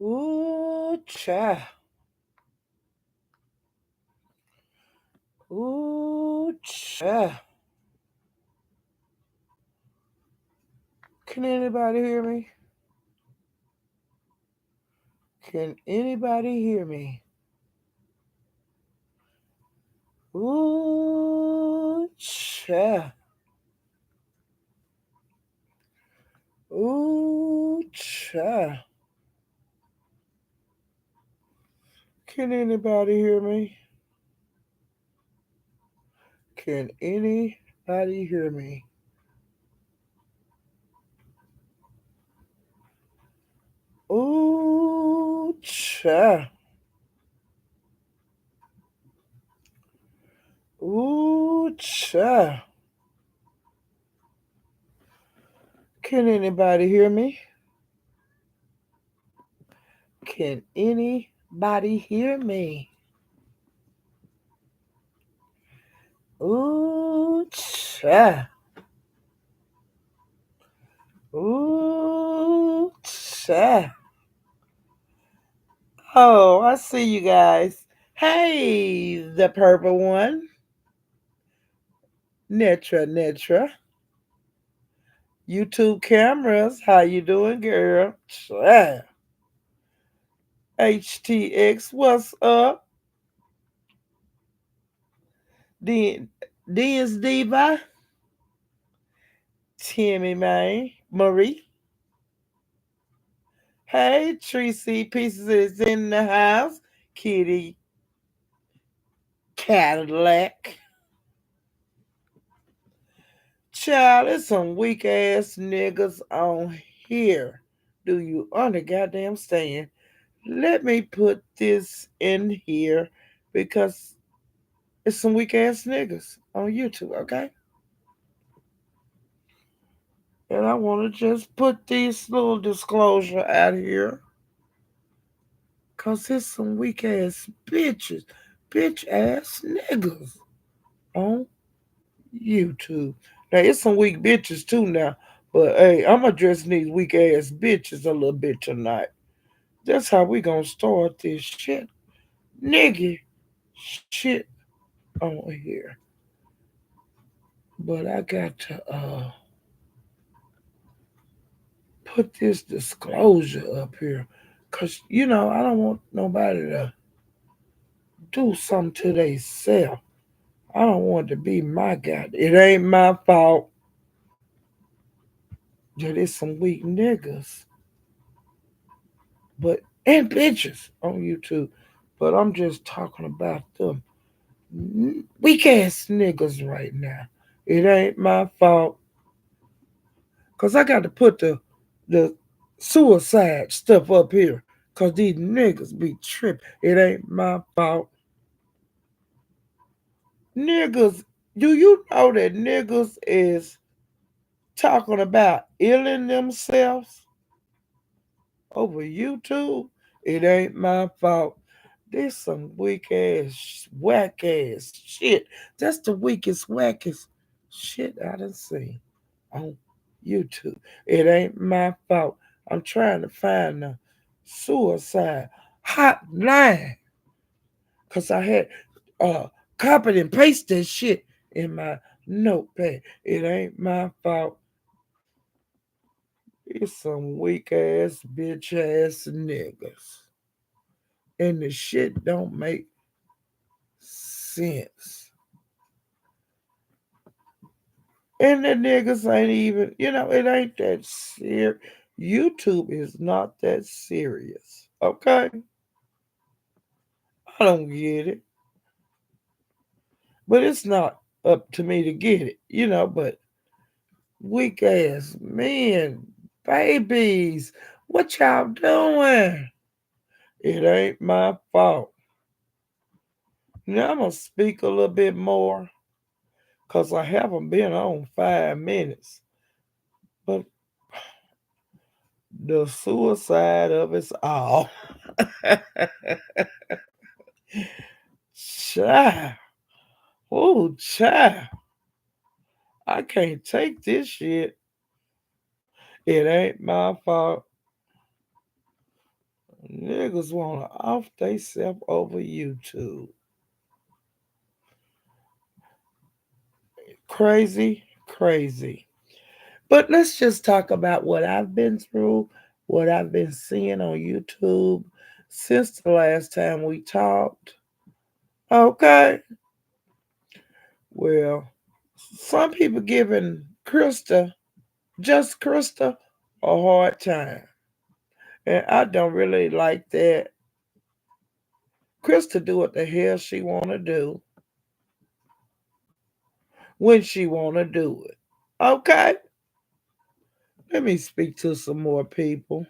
Ooh, child. Ooh, child. Can anybody hear me? Can anybody hear me? Ooh, child. Ooh, child. Can anybody hear me? Can anybody hear me? Ooh, child. Ooh, child. Can anybody hear me? Can anybody hear me? Ooh, child. Ooh, child. Oh, I see you guys. Hey, the purple one. Netra. YouTube cameras. How you doing, girl? Child. HTX, what's up? D is Diva. Timmy, man. Marie. Hey, Tracy Pieces is in the house. Kitty Cadillac. Child, it's some weak ass niggas on here. Do you goddamn stand? Let me put this in here because it's some weak ass niggas on YouTube, okay? And I want to just put this little disclosure out here because it's some weak ass bitch ass niggas on YouTube. Now, it's some weak bitches too now, but hey, I'm addressing these weak ass bitches a little bit tonight. That's how we gonna start this shit. Nigga shit on here. But I got to put this disclosure up here. Cause I don't want nobody to do something to themselves. I don't want it to be my God. It ain't my fault that it's some weak niggas. But and bitches on YouTube. But I'm just talking about them weak ass niggas right now. It ain't my fault. Cause I got to put the suicide stuff up here. Cause these niggas be tripping. It ain't my fault. Niggas, do you know that niggas is talking about illing themselves over YouTube? It ain't my fault. This some weak ass, whack ass shit. That's the weakest, wackest shit I done seen on YouTube. It ain't my fault. I'm trying to find the suicide hotline because I had uh copied and pasted that shit in my notepad. It ain't my fault. It's some weak ass, bitch ass niggas. And the shit don't make sense. And the niggas ain't even, it ain't that serious. YouTube is not that serious. Okay? I don't get it. But it's not up to me to get it, but weak ass men, babies, what y'all doing? It ain't my fault. Now I'm going to speak a little bit more because I haven't been on 5 minutes. But the suicide of us all. Child. Oh, child. I can't take this shit. It ain't my fault. Niggas wanna off they self over YouTube. Crazy, crazy. But let's just talk about what I've been through, what I've been seeing on YouTube since the last time we talked. Okay. Well, some people giving Krista, just Krista, a hard time. And I don't really like that. Krista do what the hell she wanna do when she wanna do it. Okay? Let me speak to some more people.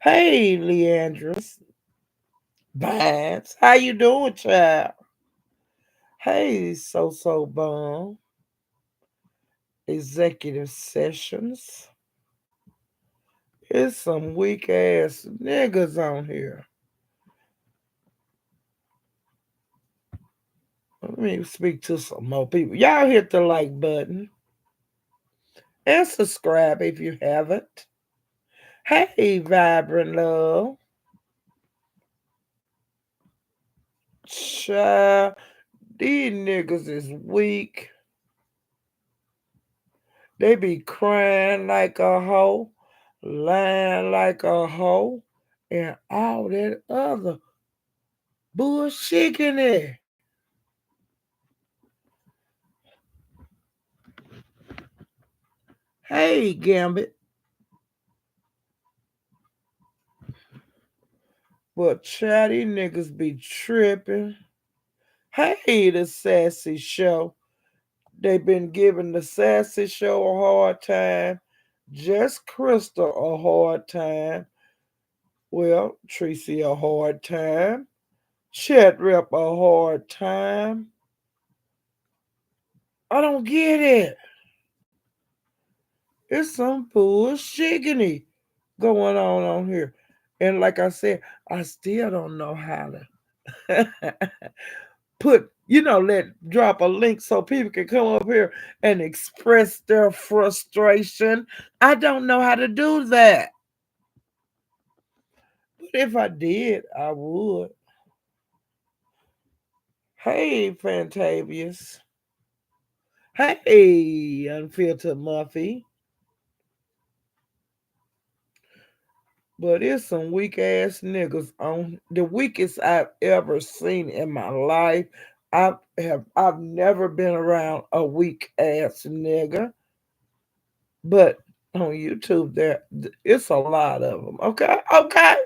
Hey, Leandris Vines. How you doing, child? Hey, So Bum. Executive Sessions. It's some weak ass niggas on here. Let me speak to some more people. Y'all hit the like button and subscribe if you haven't. Hey, Vibrant Love. Child, these niggas is weak. They be crying like a hoe, lying like a hoe, and all that other bullshit in there. Hey, Gambit. But chatty niggas be tripping. Hey, the Sassy Show. They been giving the Sassy Show a hard time. Just Crystal a hard time. Well, Tracy a hard time. Chat Rep a hard time. I don't get it. It's some bullshiggity going on here. And like I said, I still don't know how to let drop a link so people can come up here and express their frustration. I don't know how to do that. But if I did, I would. Hey, Fantavious. Hey, Unfiltered Muffy. But it's some weak ass niggas on the weakest I've ever seen in my life. I've never been around a weak ass nigga. But on YouTube, it's a lot of them. Okay, okay.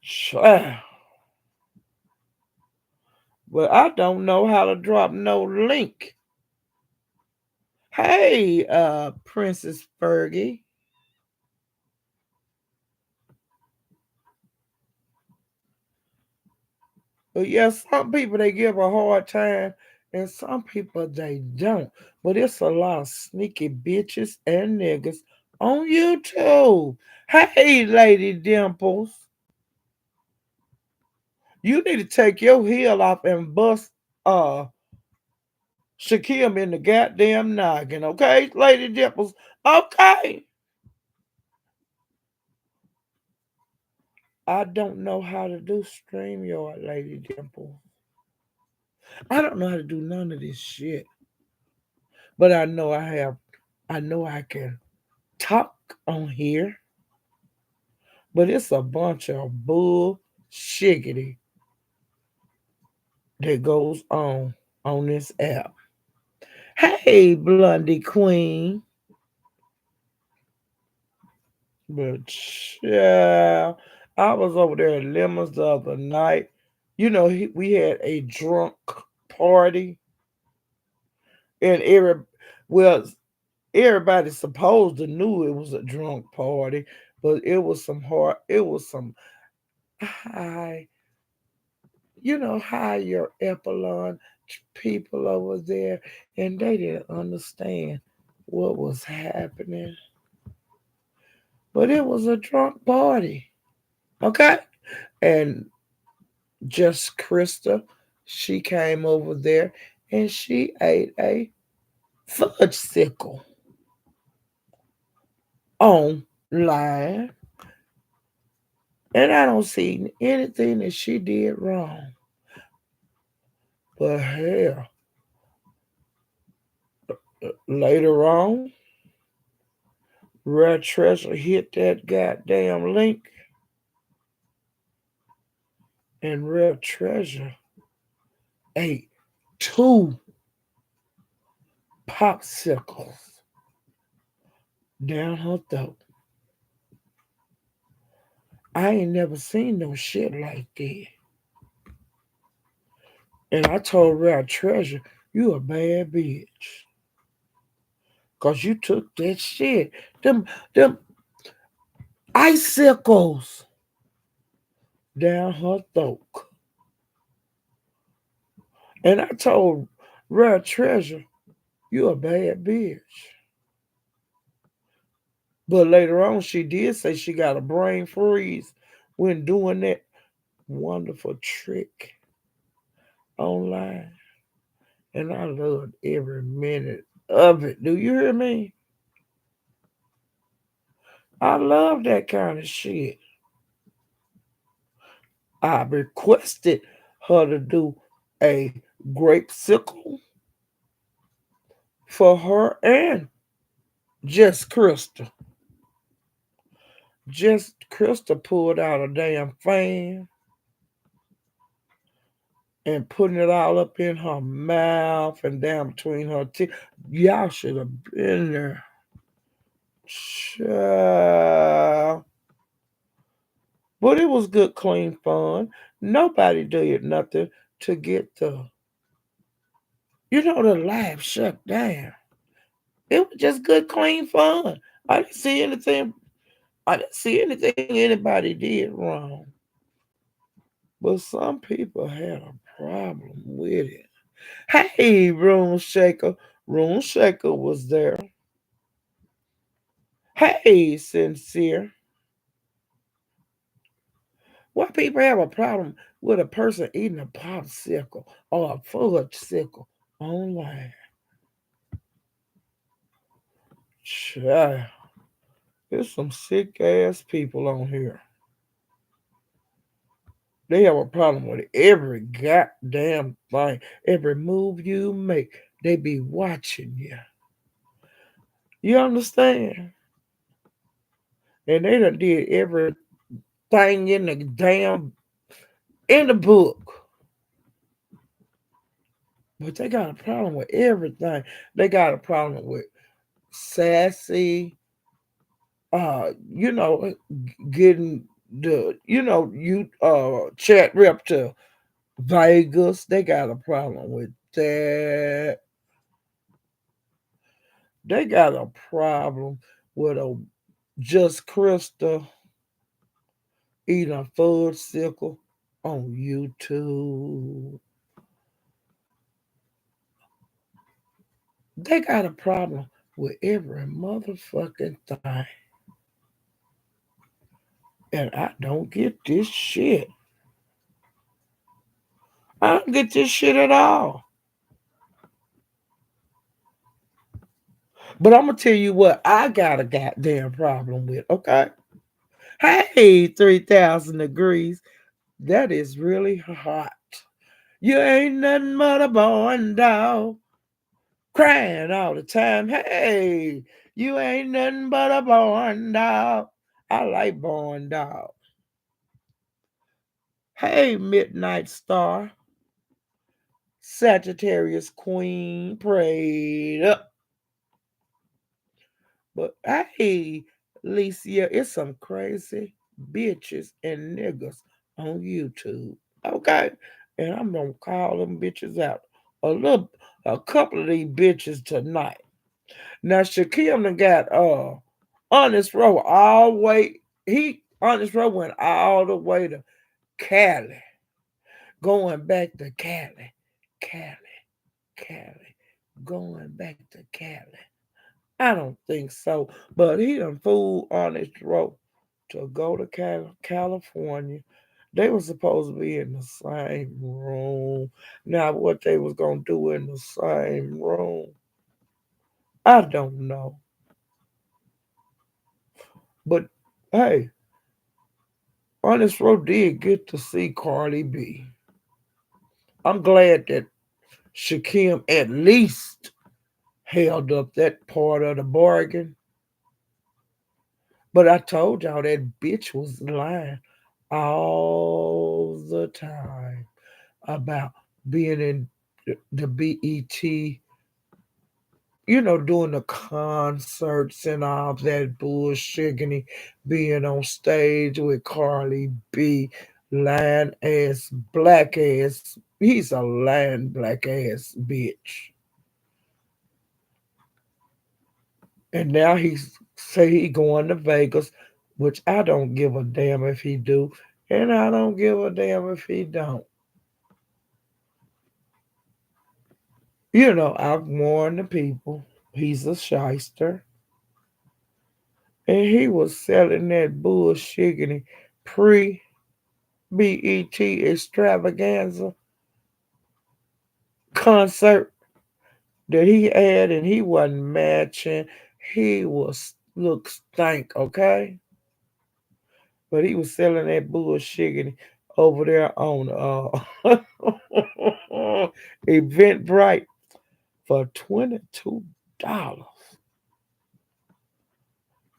Sure. But I don't know how to drop no link. Hey, Princess Fergie. But yeah, some people they give a hard time, and some people they don't. But it's a lot of sneaky bitches and niggas on YouTube. Hey, Lady Dimples, you need to take your heel off and bust Shakim in the goddamn noggin, okay, Lady Dimples? Okay. I don't know how to do StreamYard, Lady Dimples. I don't know how to do none of this shit. But I know I can talk on here. But it's a bunch of bull shiggity that goes on this app. Hey, Blondie Queen. But yeah, I was over there at Lemons the other night. We had a drunk party, and well, everybody supposed to knew it was a drunk party, but it was some high, higher echelon people over there, and they didn't understand what was happening. But it was a drunk party, okay? And just Krista, she came over there and she ate a fudge sickle online. And I don't see anything that she did wrong. But hell, later on, Red Treasure hit that goddamn link, and Red Treasure ate two popsicles down her throat. I ain't never seen no shit like that. And I told Red Treasure, you a bad bitch. Cause you took that shit. Them icicles down her throat. And I told Red Treasure, you a bad bitch. But later on, she did say she got a brain freeze when doing that wonderful trick online. And I loved every minute of it. Do you hear me? I love that kind of shit. I requested her to do a grape sickle for her and just Crystal. Just Crystal pulled out a damn fan and putting it all up in her mouth and down between her teeth. Y'all should have been there. Child. But it was good, clean fun. Nobody did nothing to get the live shut down. It was just good, clean fun. I didn't see anything. I didn't see anything anybody did wrong. But some people had a problem with it. Hey, Room Shaker. Room Shaker was there. Hey, Sincere. Why people have a problem with a person eating a popsicle or a fudge sickle online? Child, there's some sick ass people on here. They have a problem with every goddamn thing. Every move you make, they be watching you. You understand? And they done did everything in the book. But they got a problem with everything. They got a problem with sassy, getting you chat rep to Vegas. They got a problem with that. They got a problem with a just Crystal eating a fudge sickle on YouTube. They got a problem with every motherfucking thing. And I don't get this shit. I don't get this shit at all. But I'm gonna tell you what I got a goddamn problem with, okay? Hey, 3,000 degrees. That is really hot. You ain't nothing but a born dog. Crying all the time. Hey, you ain't nothing but a born dog. I like born dog. Hey, Midnight Star. Sagittarius Queen. Prayed up. But hey, Licia, it's some crazy bitches and niggas on YouTube. Okay? And I'm gonna call them bitches out. A couple of these bitches tonight. Now Shaquille done got Honest Ro all the way. Honest Ro went all the way to Cali. Going back to Cali. Cali. Cali. Going back to Cali. I don't think so. But he done fooled Honest Ro to go to California. They were supposed to be in the same room. Now, what they was gonna do in the same room, I don't know. But hey, Honest Ro did get to see Cardi B. I'm glad that Shakim at least held up that part of the bargain. But I told y'all that bitch was lying all the time about being in the BET, doing the concerts and all that bullshit, and he being on stage with Carly B, lying ass, black ass. He's a lying black ass bitch. And now he's say he going to Vegas, which I don't give a damn if he do, and I don't give a damn if he don't. I've warned the people he's a shyster, and he was selling that bullshit pre BET extravaganza concert that he had, and he wasn't matching. He was look stank, okay? But he was selling that bullshit over there on Eventbrite for $22.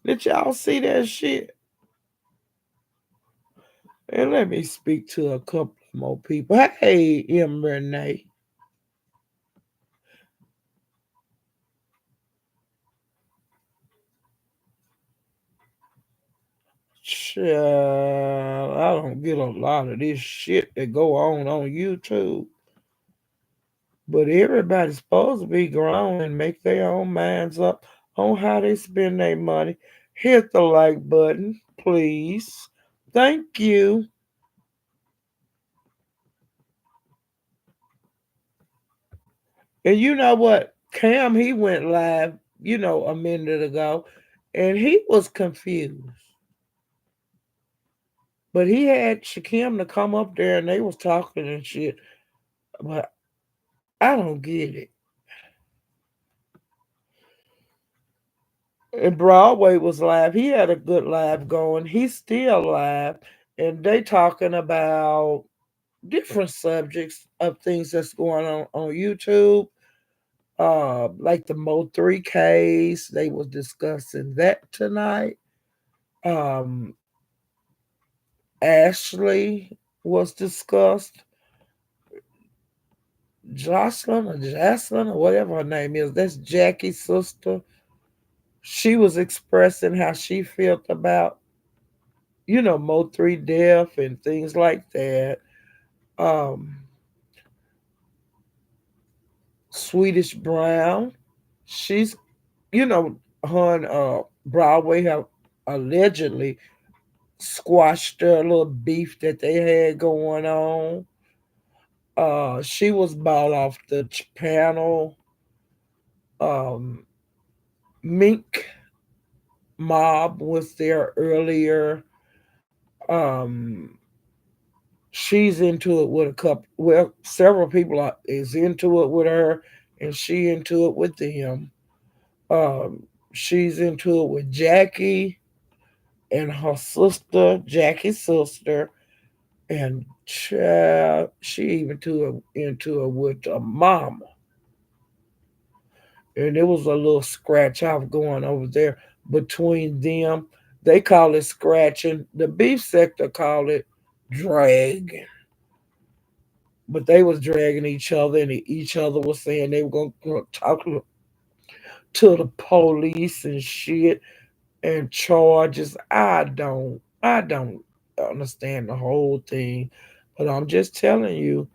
Did y'all see that shit? And let me speak to a couple more people. Hey, M. Renee. Child, I don't get a lot of this shit that go on YouTube. But everybody's supposed to be grown and make their own minds up on how they spend their money. Hit the like button, please. Thank you. And you know what? Cam, he went live, a minute ago, and he was confused. But he had Shakim to come up there and they was talking and shit. But I don't get it. And Broadway was live. He had a good live going. He's still live. And they talking about different subjects of things that's going on YouTube. Like the Mo3 case. They was discussing that tonight. Um, Ashley was discussed. Jocelyn or whatever her name is. That's Jackie's sister. She was expressing how she felt about, Mo3 death and things like that. Um, Swedish Brown, she's, her and Broadway have allegedly squashed their little beef that they had going on. She was bought off the panel. Um, Mink Mob was there earlier. Um, she's into it with a couple. Well, several people is into it with her, and she into it with them. She's into it with Jackie and her sister, Jackie's sister, and child, she even into it with her mama. And there was a little scratch off going over there between them. They call it scratching. The beef sector call it drag. But they was dragging each other, and each other was saying they were gonna talk to the police and shit and charges. I don't understand the whole thing, but I'm just telling you,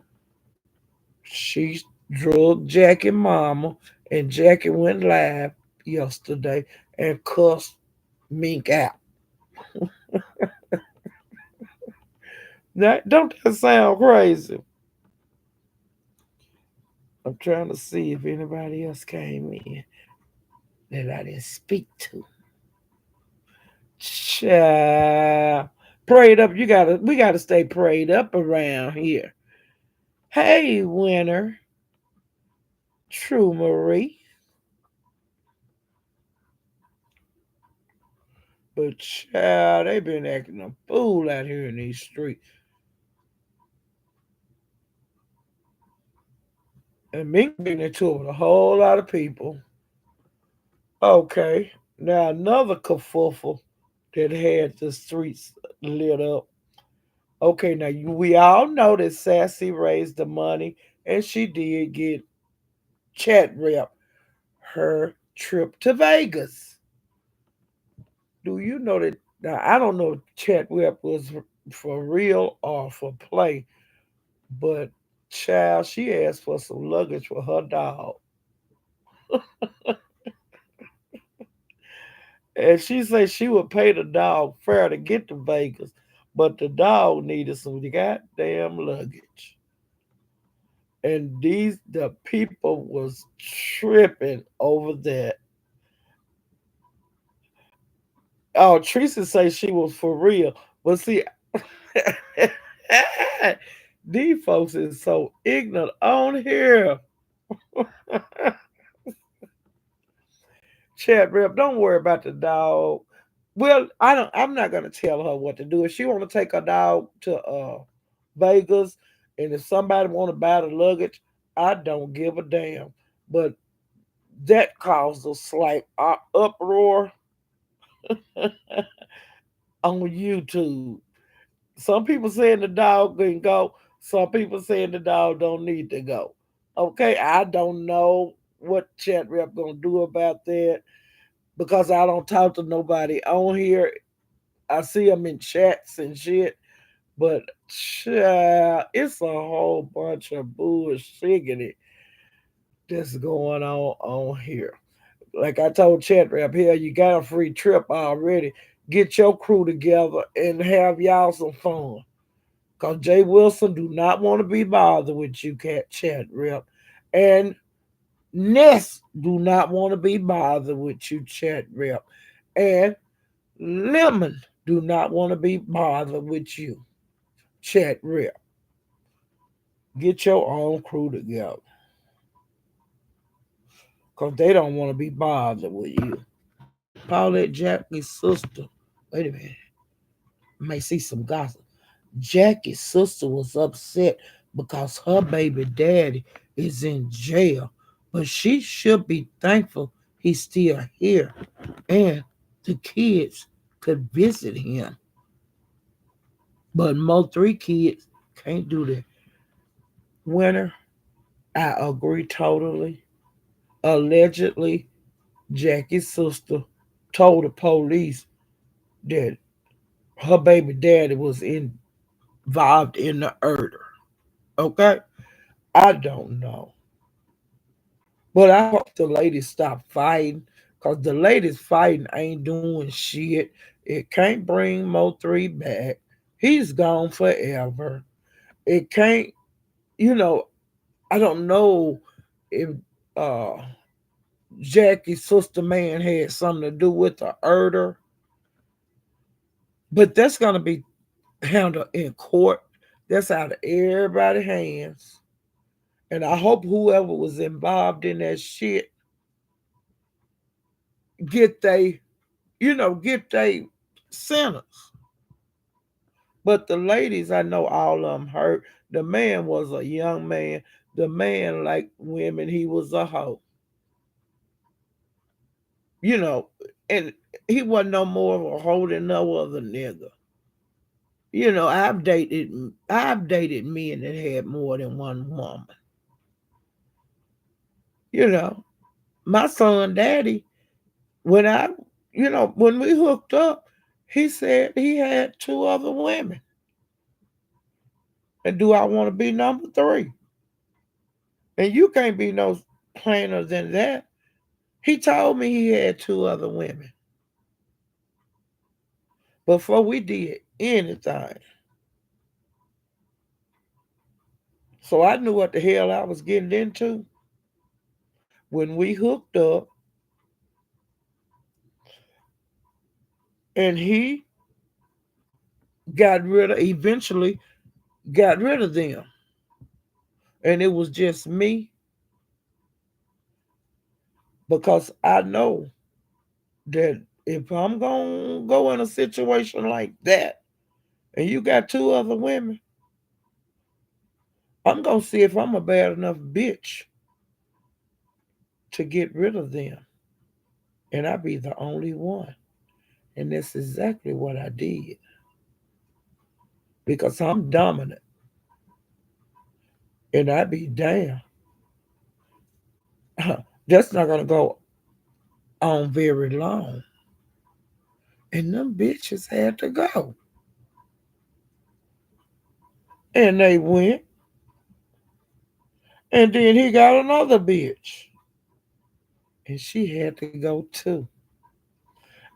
she drugged Jackie mama, and Jackie went live yesterday and cussed Mink out. Now, don't that sound crazy? I'm trying to see if anybody else came in that I didn't speak to. Child. Prayed up. We gotta stay prayed up around here. Hey, winner. True Marie. But child, they been acting a fool out here in these streets. And me getting into it with a whole lot of people. Okay. Now another kerfuffle that had the streets lit up. Okay, now we all know that Sassy raised the money and she did get chat rep her trip to Vegas. Do you know that? Now, I don't know if chat rep was for real or for play, but child, she asked for some luggage for her dog. And she said she would pay the dog fair to get to Vegas, but the dog needed some goddamn luggage. And the people was tripping over that. Oh, Teresa say she was for real, but see, these folks is so ignorant on here. Chat rep, don't worry about the dog. Well, I don't. I'm not gonna tell her what to do. If she want to take her dog to Vegas, and if somebody want to buy the luggage, I don't give a damn. But that caused a slight uproar on YouTube. Some people saying the dog can go. Some people saying the dog don't need to go. Okay, I don't know what chat rep gonna do about that because I don't talk to nobody on here. I see them in chats and shit, but it's a whole bunch of bullshit that's going on here. Like I told chat rep here, you got a free trip already. Get your crew together and have y'all some fun. Cause Jay Wilson do not want to be bothered with you, cat chat rep. And Ness do not want to be bothered with you, chat rep. And Lemon do not want to be bothered with you, chat rep. Get your own crew together. Cause they don't want to be bothered with you. Paulette Jackie's sister. Wait a minute. May see some gossip. Jackie's sister was upset because her baby daddy is in jail, but she should be thankful he's still here and the kids could visit him. But Mo three kids can't do that. Winner, I agree totally. Allegedly, Jackie's sister told the police that her baby daddy was involved in the murder. Okay? I don't know. But I hope the ladies stop fighting because the ladies fighting ain't doing shit. It can't bring Mo 3 back. He's gone forever. It can't, you know, I don't know if uh Jackie's sister man had something to do with the murder, but that's going to be handled in court. That's out of everybody's hands. And I hope whoever was involved in that shit get they get they sentence. But the ladies, I know all of them hurt. The man was a young man. The man liked women. He was a hoe. You know, and he wasn't no more of a hoe than no other nigga. I've dated men that had more than one woman. You know, my son daddy, when when we hooked up, he said he had two other women. And do I want to be number three? And you can't be no plainer than that. He told me he had two other women before we did anything. So I knew what the hell I was getting into. When we hooked up and he eventually got rid of them. And it was just me because I know that if I'm gonna go in a situation like that, and you got two other women, I'm gonna see if I'm a bad enough bitch to get rid of them, and I be the only one. And that's exactly what I did because I'm dominant, and I be damn. That's not gonna go on very long. And them bitches had to go, and they went, and then he got another bitch, and she had to go too.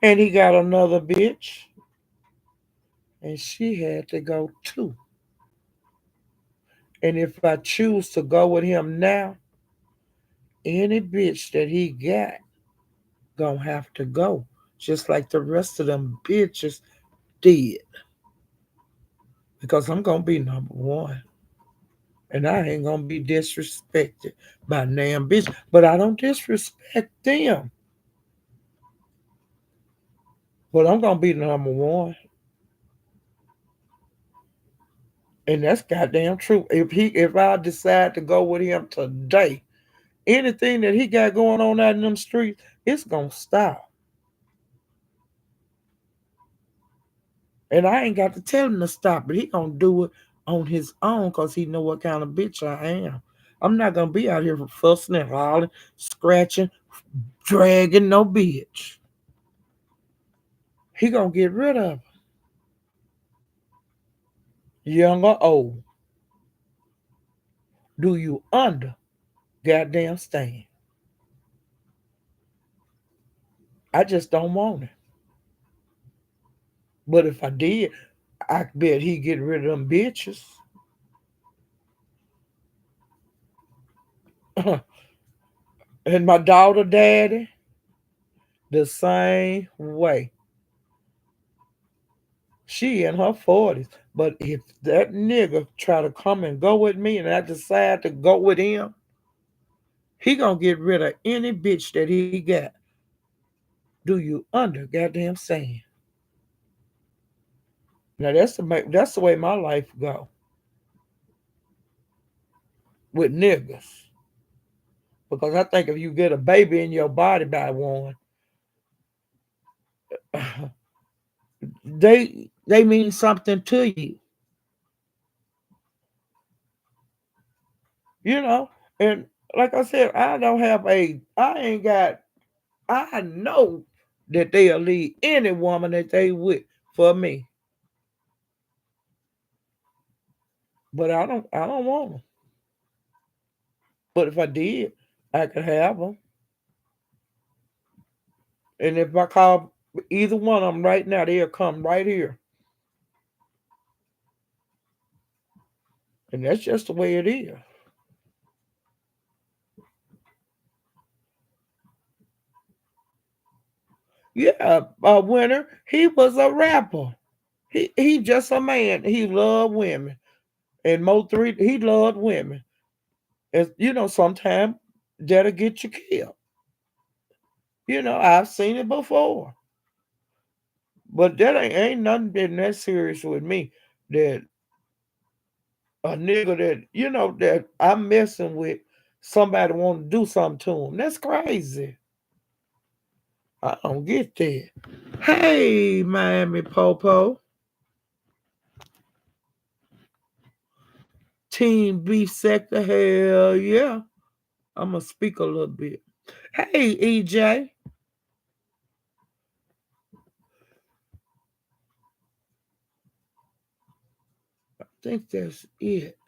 And he got another bitch, and she had to go too. And if I choose to go with him now, any bitch that he got gonna have to go, just like the rest of them bitches did, because I'm gonna be number one, and I ain't gonna be disrespected by damn bitch. But I don't disrespect them, but I'm gonna be number one, and that's goddamn true. If I decide to go with him today, anything that he got going on out in them streets, it's gonna stop. And I ain't got to tell him to stop, but he gonna do it on his own because he know what kind of bitch I am. I'm not gonna be out here fussing and hollering, scratching, dragging no bitch. He gonna get rid of her, young or old. Do you under goddamn stand? I just don't want it. But if I did, I bet he get rid of them bitches. And my daughter daddy, the same way. She in her 40s. But if that nigga try to come and go with me and I decide to go with him, he gonna get rid of any bitch that he got. Do you under goddamn saying? Now that's the way my life go with niggas. Because I think if you get a baby in your body by one, they mean something to you, you know. And like I said, I ain't got. I know that they'll leave any woman that they with for me, but I don't want them. But if I did, I could have them. And if I call either one of them right now, they'll come right here. And that's just the way it is. Yeah, Winter, he was a rapper. He just a man. He loved women. And Mo three, he loved women. And you know, sometimes that'll get you killed. You know, I've seen it before. But that ain't nothing been that serious with me. That a nigga that, you know, that I'm messing with, somebody want to do something to him. That's crazy. I don't get that. Hey, Miami Popo. Team Beef Sector. Hell yeah. I'm going to speak a little bit. Hey, EJ. I think that's it.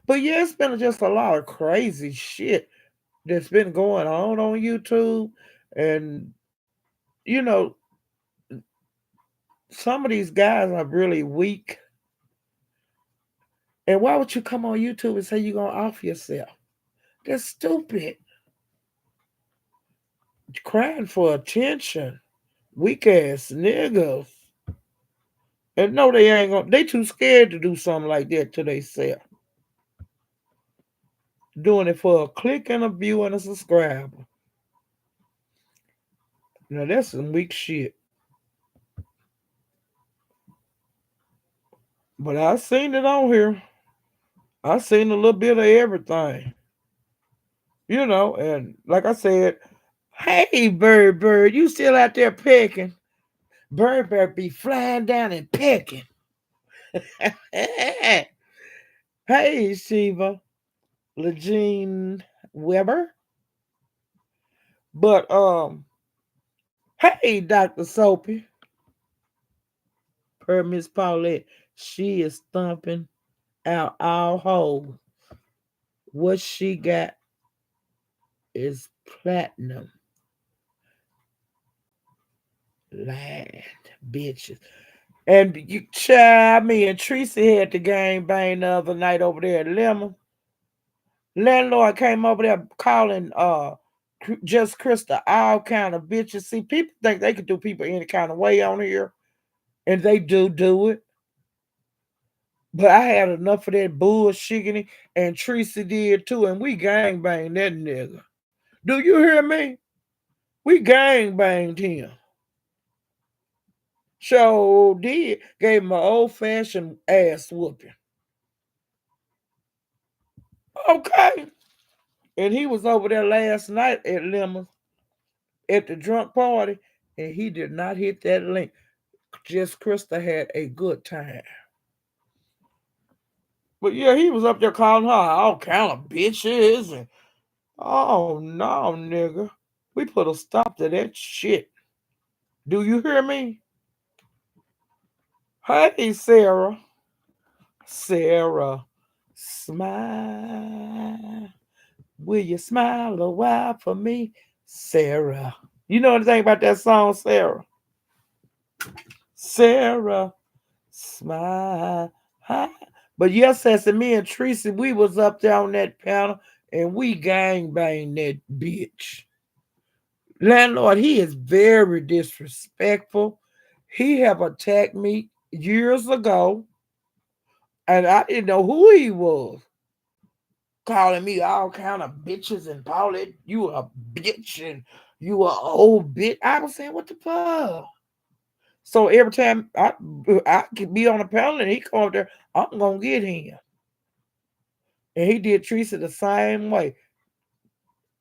But yeah, it's been just a lot of crazy shit that's been going on YouTube. And, you know, some of these guys are really weak. And why would you come on YouTube and say you're going to off yourself? That's stupid. Crying for attention. Weak ass niggas. And no, they ain't gonna, they too scared to do something like that to themselves. Doing it for a click and a view and a subscriber. Now that's some weak shit. But I seen it on here. I seen a little bit of everything. And like I said, hey bird, you still out there pecking? Bird be flying down and pecking. Hey Shiva, Legine Weber. But hey Dr. Soapy, per Miss Paulette, she is thumping out all holes. What she got is platinum land, bitches. And you child, me and Tracy had the game bang the other night over there at Lemon. Landlord came over there calling just Krista all kind of bitches. See, people think they can do people any kind of way on here, and they do it. But I had enough of that bullshitting, and Tracy did too, and we gang banged that nigga. Do you hear me? We gang banged him. So did gave him an old fashioned ass whooping. Okay. And he was over there last night at Lemon at the drunk party, and he did not hit that link. Just Krista had a good time. But yeah, he was up there calling her all kind of bitches and oh no, nigga. We put a stop to that shit. Do you hear me? Hey, Sarah. Sarah, smile. Will you smile a while for me, Sarah? You know anything about that song, Sarah? Sarah, smile. Hi. But yes, as me and Tracy, we was up there on that panel and we gang banged that bitch. Landlord, he is very disrespectful. He have attacked me years ago, and I didn't know who he was. Calling me all kind of bitches and Paulette, you a bitch and you a old bitch. I was saying, what the fuck? So every time I could be on a panel and he come up there, I'm gonna get him. And he did Teresa the same way.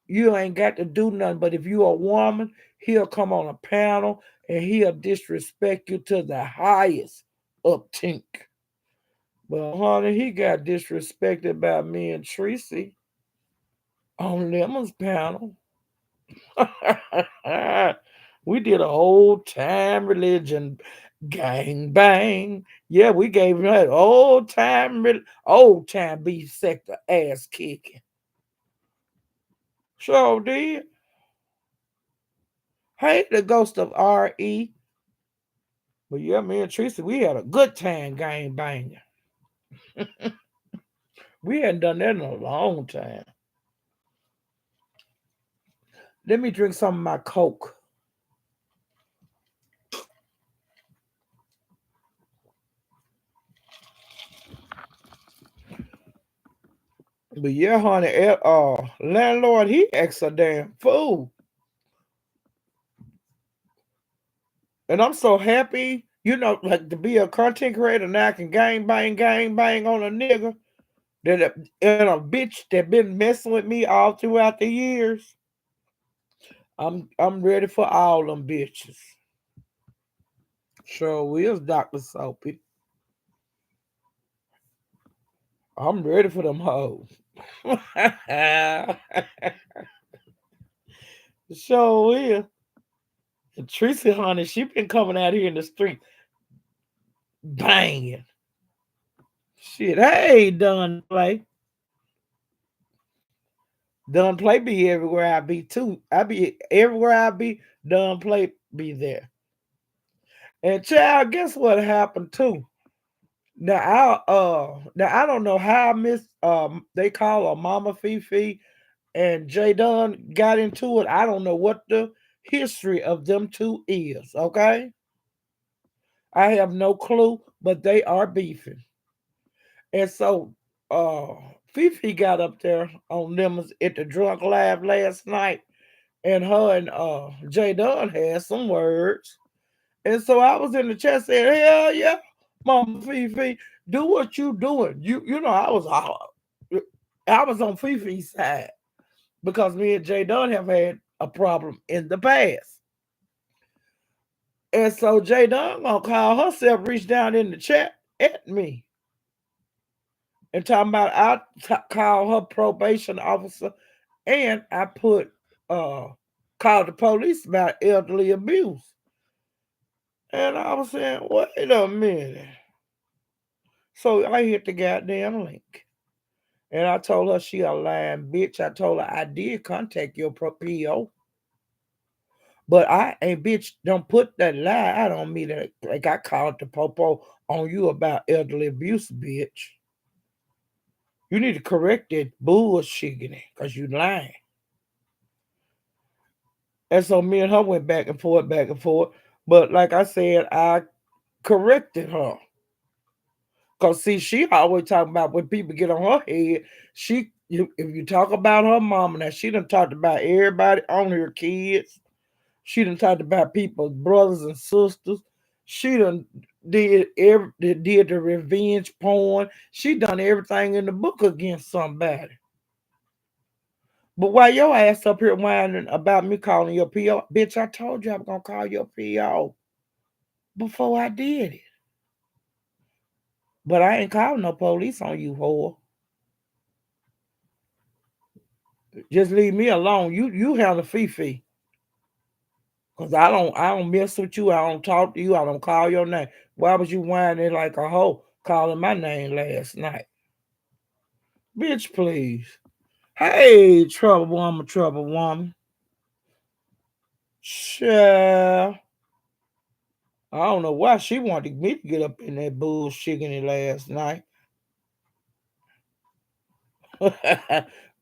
You ain't got to do nothing, but if you a woman, he'll come on a panel and he'll disrespect you to the highest up tink. But honey, he got disrespected by me and Tracy on Lemon's panel. We did a old time religion gang bang. Yeah, we gave him that old time beef sector ass kicking. Sure did. Hey, the ghost of R.E. But yeah, me and Tracy, we had a good time gang banging. We hadn't done that in a long time. Let me drink some of my Coke. But yeah, honey, landlord, he acts a damn fool. And I'm so happy, like to be a content creator now I can gang bang on a nigga and a bitch that been messing with me all throughout the years. I'm ready for all them bitches. Sure is, Dr. Soapy. I'm ready for them hoes. Sure is. And Tracy, honey, she been coming out here in the street banging. Shit, hey, Done Play. Done Play be everywhere I be too. I be everywhere I be, Done Play be there. And child, guess what happened too? Now I don't know how Miss they call her Mama Fifi and J Dunn got into it. I don't know what the history of them two is, okay? I have no clue, but they are beefing. And so uh Fifi got up there on them at the drunk live last night and her and J Dunn had some words. And so I was in the chat saying, hell yeah, Mama Fifi, do what you doing. You know, I was on Fifi's side because me and J Dunn have had a problem in the past. And so J Dunn gonna call herself, reach down in the chat at me and talking about call her probation officer, and I put called the police about elderly abuse. And I was saying, wait a minute. So I hit the goddamn link. And I told her she a lying bitch. I told her I did contact your PO. But I ain't bitch, don't put that lie out on me that like I called the popo on you about elderly abuse, bitch. You need to correct that bullshit because you lying. And so me and her went back and forth, back and forth. But like I said, I corrected her. Cause see, she always talking about when people get on her head. If you talk about her mama, now she done talked about everybody on her kids. She done talked about people's brothers and sisters. She done did the revenge porn. She done everything in the book against somebody. But why your ass up here whining about me calling your PO? Bitch, I told you I was gonna call your PO before I did it. But I ain't calling no police on you, whore. Just leave me alone. You handle Fifi. Cause I don't mess with you. I don't talk to you. I don't call your name. Why was you whining like a hoe calling my name last night? Bitch, please. Hey, trouble woman, trouble woman. Sure. I don't know why she wanted me to get up in that bullshit last night.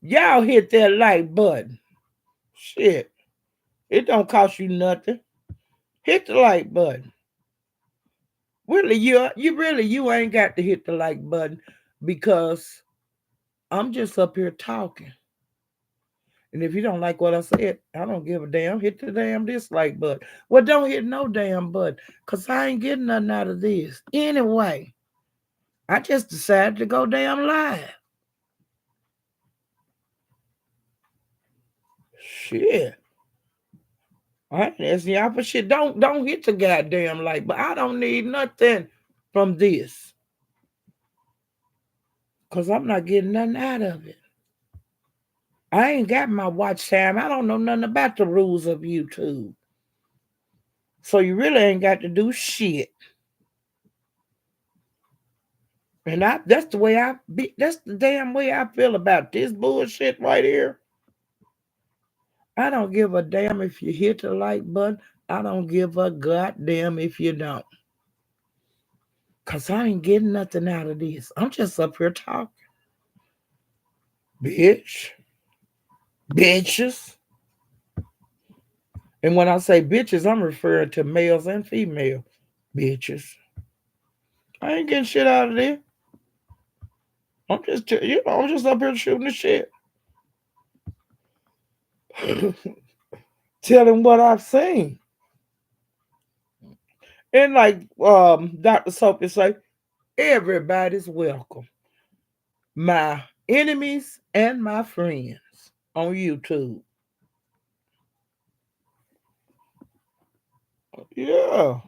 Y'all hit that like button. Shit. It don't cost you nothing. Hit the like button. Really, you ain't got to hit the like button because I'm just up here talking. And if you don't like what I said, I don't give a damn. Hit the damn dislike button. Well, don't hit no damn button because I ain't getting nothing out of this. Anyway, I just decided to go damn live. Shit. I ain't asking y'all for shit. Don't hit the goddamn like, but I don't need nothing from this. Cause I'm not getting nothing out of it. I ain't got my watch time. I don't know nothing about the rules of YouTube. So you really ain't got to do shit. And that's the damn way I feel about this bullshit right here. I don't give a damn if you hit the like button. I don't give a goddamn if you don't. Cause I ain't getting nothing out of this. I'm just up here talking. Bitch. Bitches. And when I say bitches, I'm referring to males and females. Bitches. I ain't getting shit out of this. I'm just up here shooting the shit. Telling what I've seen. And like Dr. Sophie say, everybody's welcome. My enemies and my friends on YouTube. Yeah.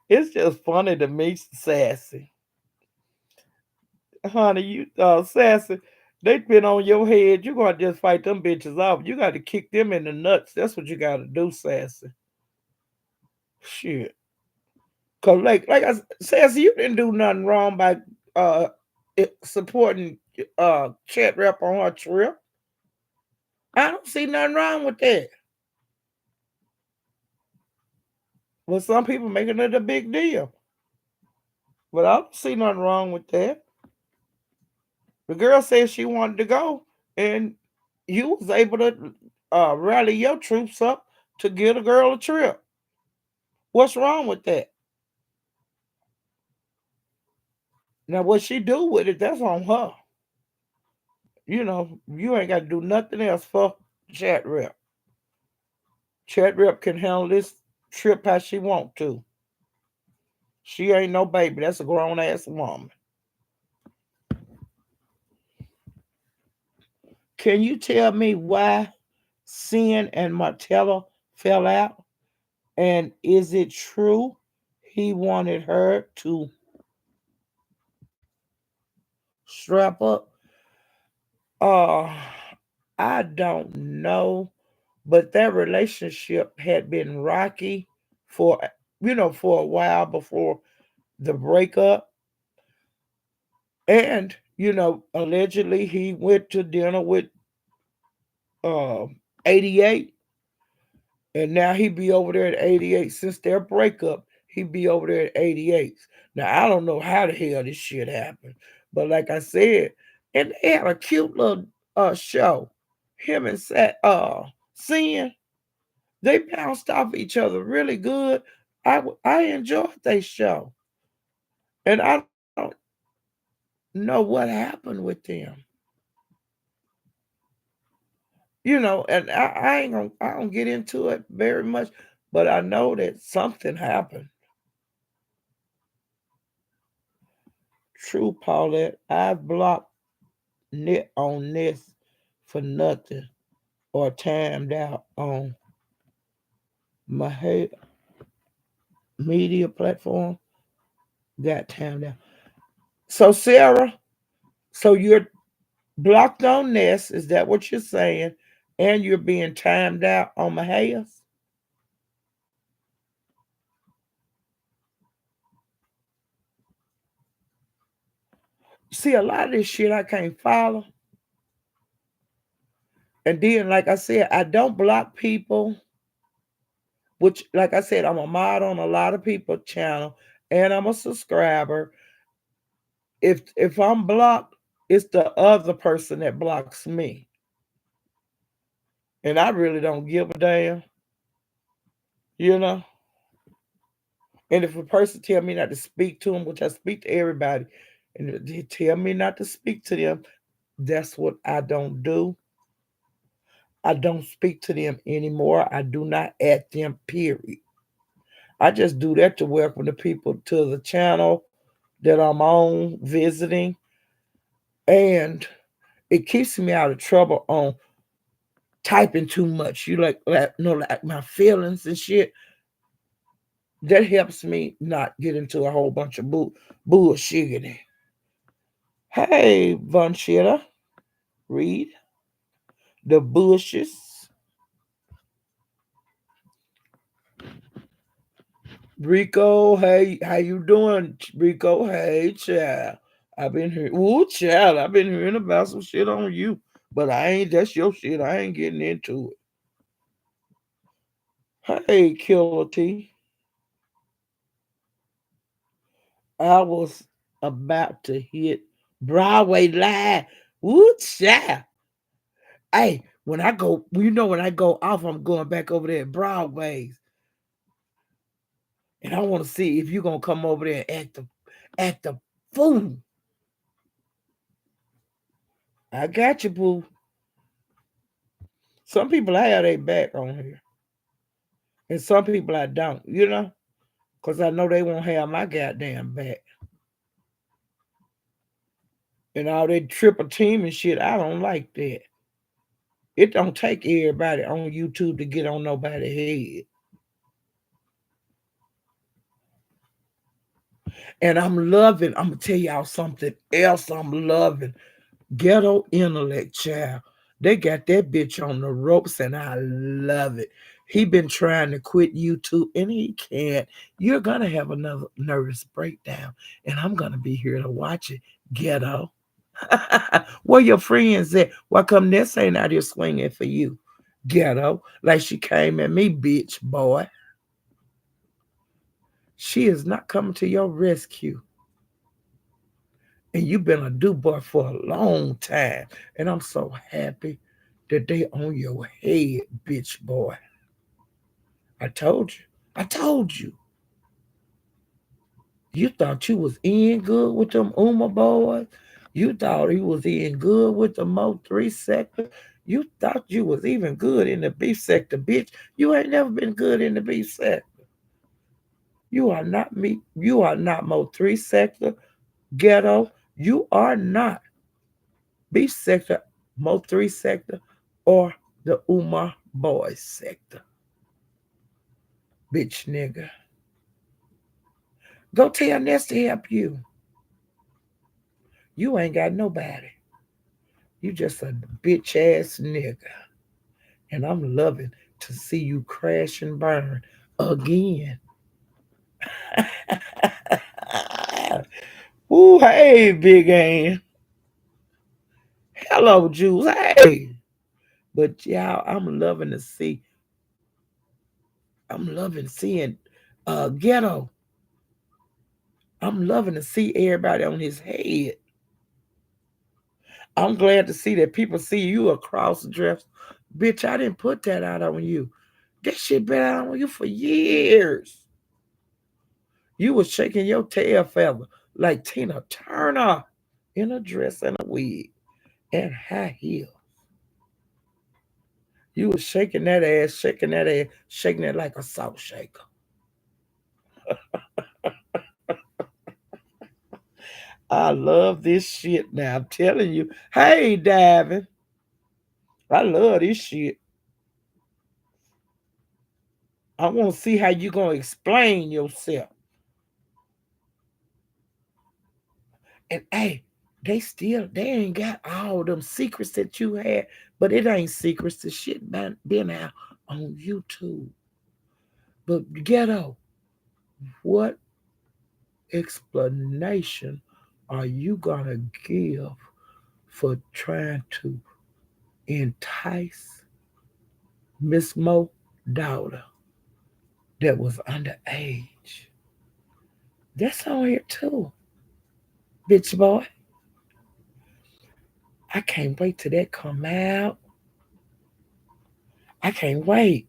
It's just funny to me, Sassy. Honey, you Sassy, they been on your head. You gonna just fight them bitches off. You gotta kick them in the nuts. That's what you gotta do, Sassy. Shit. Cause like Sassy, you didn't do nothing wrong by supporting Chat Rep on her trip. I don't see nothing wrong with that. Well, some people making it a big deal. But I don't see nothing wrong with that. The girl said she wanted to go, and you was able to rally your troops up to give a girl a trip. What's wrong with that? Now, what she do with it, that's on her. You ain't got to do nothing else for chat rep. Chat rep can handle this trip how she want to. She ain't no baby. That's a grown ass woman. Can you tell me why Sin and Martella fell out? And is it true he wanted her to strap up? Uh, I don't know, but their relationship had been rocky for for a while before the breakup, and allegedly he went to dinner with uh 88, and now he be over there at 88 since their breakup. He be over there at 88. Now I don't know how the hell this shit happened, but like I said, and they had a cute little show. Him and Sin, they bounced off each other really good. I enjoyed their show, and I don't know what happened with them. And I ain't gonna I don't get into it very much, but I know that something happened. True, Paulette. I've blocked Net on this for nothing or timed out on my media platform. Got timed out. So Sarah, so you're blocked on this. Is that what you're saying? And you're being timed out on Mahias? See, a lot of this shit I can't follow. And then, like I said, I don't block people, which, like I said, I'm a mod on a lot of people's channel, and I'm a subscriber. If I'm blocked, it's the other person that blocks me, and I really don't give a damn, you know. And if a person tell me not to speak to them, which I speak to everybody, and they tell me not to speak to them, that's what I don't do. I don't speak to them anymore. I do not add them. Period. I just do that to welcome the people to the channel that I'm on visiting, and it keeps me out of trouble on typing too much. You like my feelings and shit. That helps me not get into a whole bunch of bullshit. Hey, Von Shitter, read the bushes. Rico, hey, how you doing, Rico? Hey, child. I've been hearing, ooh, child, I've been hearing about some shit on you, but I ain't. That's your shit. I ain't getting into it. Hey, Killer T, I was about to hit Broadway Live. Ooh, child. Hey, when I go, when I go off, I'm going back over there at Broadway's, and I want to see if you gonna come over there and act the fool. I got you, boo. Some people I have their back on here, and some people I don't. Because I know they won't have my goddamn back. And all that triple team and shit, I don't like that. It don't take everybody on YouTube to get on nobody's head. And I'm gonna tell y'all something else I'm loving. Ghetto Intellect, child. They got that bitch on the ropes, and I love it. He been trying to quit YouTube, and he can't. You're gonna have another nervous breakdown, and I'm gonna be here to watch it. Ghetto. Where your friends at? Why come this ain't out here swinging for you? Ghetto. Like she came at me, bitch, boy. She is not coming to your rescue. And you've been a do boy for a long time. And I'm so happy that they on your head, bitch boy. I told you. I told you. You thought you was in good with them Uma boys. You thought you was in good with the Mo 3 sector. You thought you was even good in the beef sector, bitch. You ain't never been good in the beef sector. You are not me. You are not Mo 3 sector, ghetto. You are not beef sector, Mo 3 sector, or the Umar boys sector. Bitch nigga. Go tell Ness to help you. You ain't got nobody. You just a bitch ass nigga. And I'm loving to see you crash and burn again. Ooh, hey, Big Ann. Hello, Jules. Hey. But y'all, I'm loving seeing Ghetto. I'm loving to see everybody on his head. I'm glad to see that people see you across the dress. Bitch, I didn't put that out on you. That shit been out on you for years. You was shaking your tail feather like Tina Turner in a dress and a wig and high heels. You was shaking that ass, shaking it like a salt shaker. I love this shit now. I'm telling you. Hey, Davin. I love this shit. I want to see how you gonna explain yourself. And hey, they ain't got all them secrets that you had, but it ain't secrets. The shit been out on YouTube. But ghetto, what explanation are you gonna give for trying to entice Miss Mo daughter that was underage? That's on here too, bitch boy. I can't wait till that come out. I can't wait.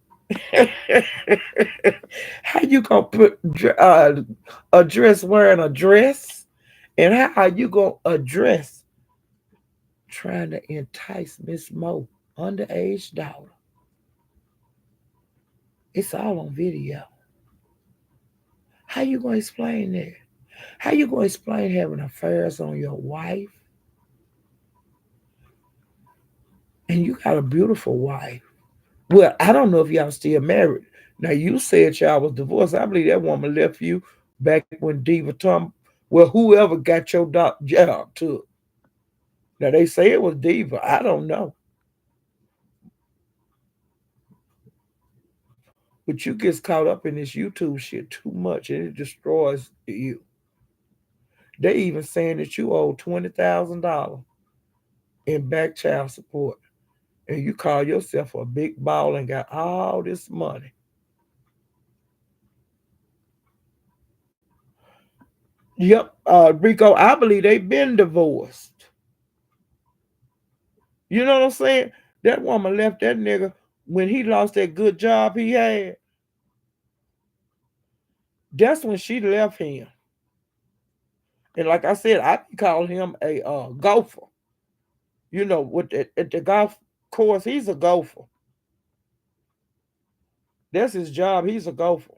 How you gonna put a dress wearing a dress, and how are you gonna address trying to entice Miss Mo underage daughter? It's all on video. How you gonna explain that? How you gonna explain having affairs on your wife, and you got a beautiful wife? Well, I don't know if y'all still married. Now you said y'all was divorced. I believe that woman left you back when Diva Tom, well, whoever got your job took. Now they say it was Diva. I don't know, but you get caught up in this YouTube shit too much, and it destroys you. They even saying that you owe $20,000 in back child support, and you call yourself a big ball and got all this money. Yep, Rico, I believe they been divorced. You know what I'm saying? That woman left that nigga when he lost that good job he had. That's when she left him. And like I said, I call him a gopher. You know, at the golf course, he's a gopher. That's his job. He's a gopher.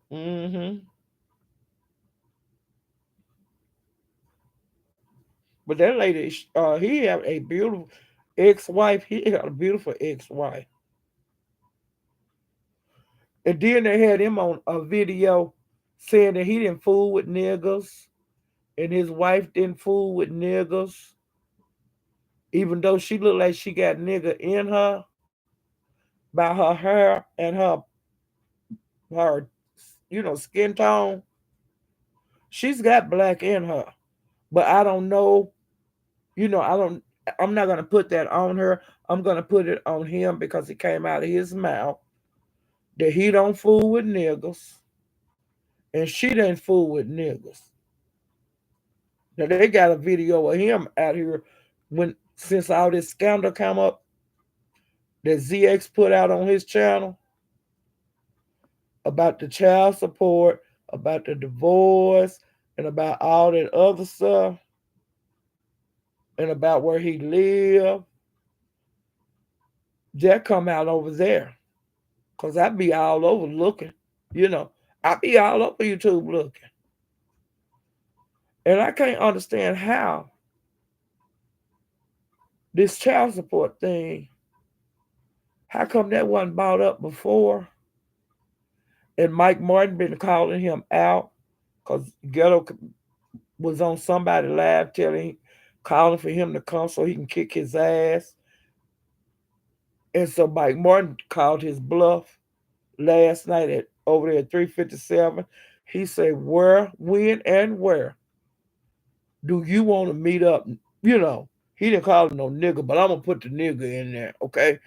Hmm. But that lady, he had a beautiful ex-wife. He had a beautiful ex-wife. And then they had him on a video saying that he didn't fool with niggas and his wife didn't fool with niggas, even though she looked like she got nigga in her by her hair and her skin tone. She's got black in her, but I don't know. I don't. I'm not gonna put that on her. I'm gonna put it on him because it came out of his mouth that he don't fool with niggas and she didn't fool with niggas. Now they got a video of him out here when since all this scandal come up that ZX put out on his channel about the child support, about the divorce, and about all that other stuff and about where he lived, that come out over there. Cause I be all over looking, you know. I be all over YouTube looking. And I can't understand how this child support thing, how come that wasn't brought up before? And Mike Martin been calling him out because Ghetto was on somebody live telling, calling for him to come so he can kick his ass. And so Mike Martin called his bluff last night at over there at 357. He said, where, when, and where do you want to meet up? You know, he didn't call him no nigga, but I'm gonna put the nigga in there, okay?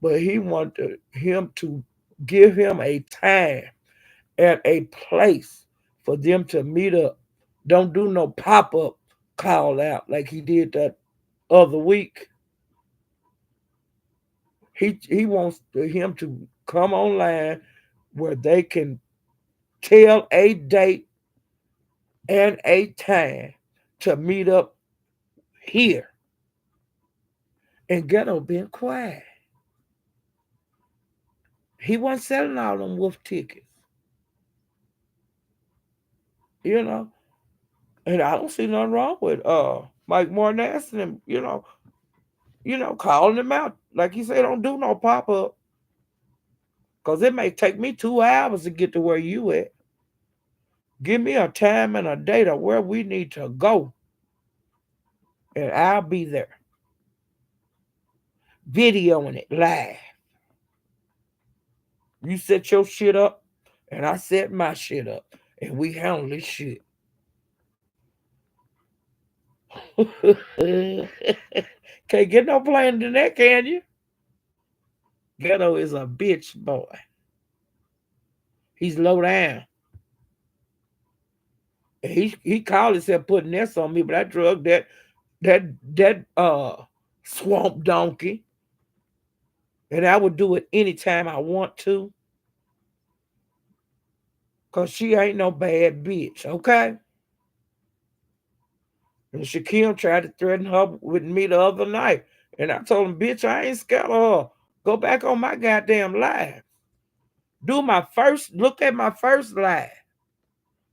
But he wanted him to give him a time and a place for them to meet up. Don't do no pop up call out like he did that other week. He wants him to come online where they can tell a date and a time to meet up here. And Ghetto been quiet. He wasn't selling all them wolf tickets, you know. And I don't see nothing wrong with Mike Martin asking him, calling him out. Like he said, don't do no pop up. Cause it may take me 2 hours to get to where you at. Give me a time and a date of where we need to go. And I'll be there. Videoing it live. You set your shit up and I set my shit up. And we handle this shit. Can't get no plainer than that, can you? Ghetto is a bitch boy. He's low down. He called himself putting this on me, but I drug that swamp donkey. And I would do it anytime I want to. Cause she ain't no bad bitch, okay? And Shaquille tried to threaten her with me the other night. And I told him, bitch, I ain't scared of her. Go back on my goddamn live. Look at my first live,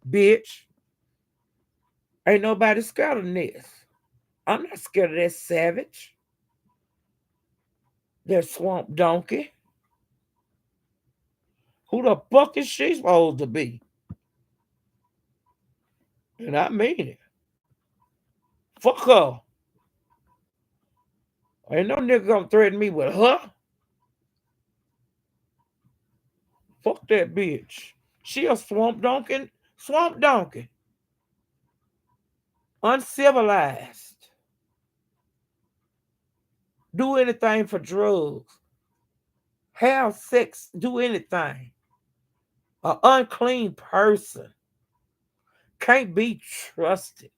bitch. Ain't nobody scared of this. I'm not scared of that savage, that swamp donkey. Who the fuck is she supposed to be? And I mean it. Fuck her. Ain't no nigga gonna threaten me with her. Fuck that bitch. She a swamp donkey. Swamp donkey. Uncivilized. Do anything for drugs. Have sex. Do anything. An unclean person. Can't be trusted.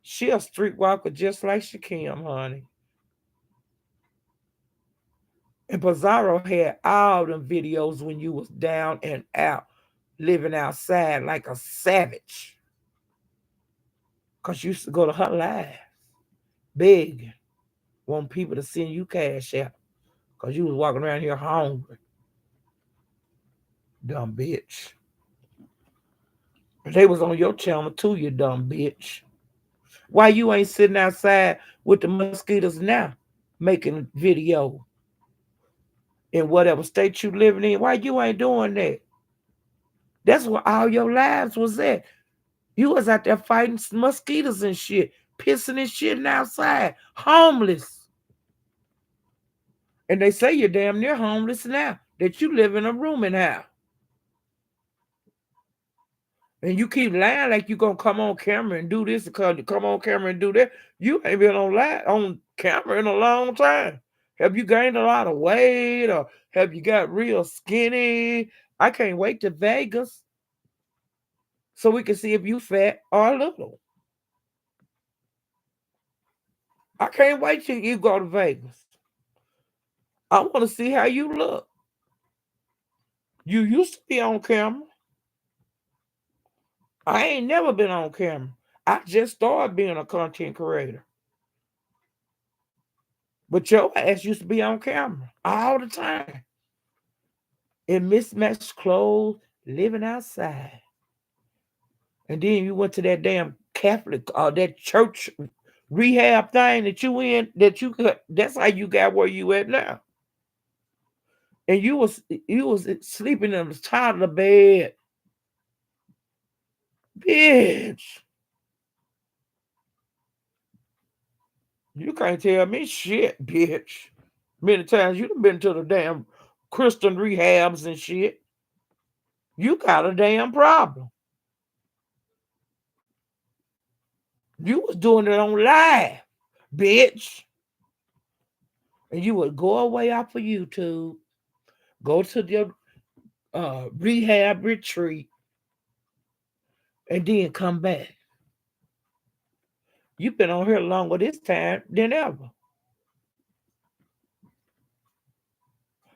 She a streetwalker just like Shakim, honey. And Bizarro had all them videos when you was down and out, living outside like a savage. Because you used to go to her live, big, want people to send you cash out. Because you was walking around here hungry. Dumb bitch. They was on your channel too, you dumb bitch. Why you ain't sitting outside with the mosquitoes now, making video in whatever state you living in? Why you ain't doing that? That's where all your lives was at. You was out there fighting mosquitoes and shit, pissing and shitting outside, homeless. And they say you're damn near homeless now, that you live in a rooming house. And you keep lying like you gonna come on camera and do this because you come on camera and do that. You ain't been on camera in a long time. Have you gained a lot of weight or have you got real skinny? I can't wait to Vegas so we can see if you fat or little. I can't wait till you go to Vegas. I want to see how you look. You used to be on camera. I ain't never been on camera. I just started being a content creator. But your ass used to be on camera all the time in mismatched clothes, living outside. And then you went to that damn Catholic that church rehab thing that you in, that's how you got where you at now. And you was sleeping in the toddler bed. Bitch. You can't tell me shit, bitch. Many times you done been to the damn Christian rehabs and shit. You got a damn problem. You was doing it on live, bitch. And you would go away off of YouTube, go to your rehab retreat, and then come back. You've been on here longer this time than ever.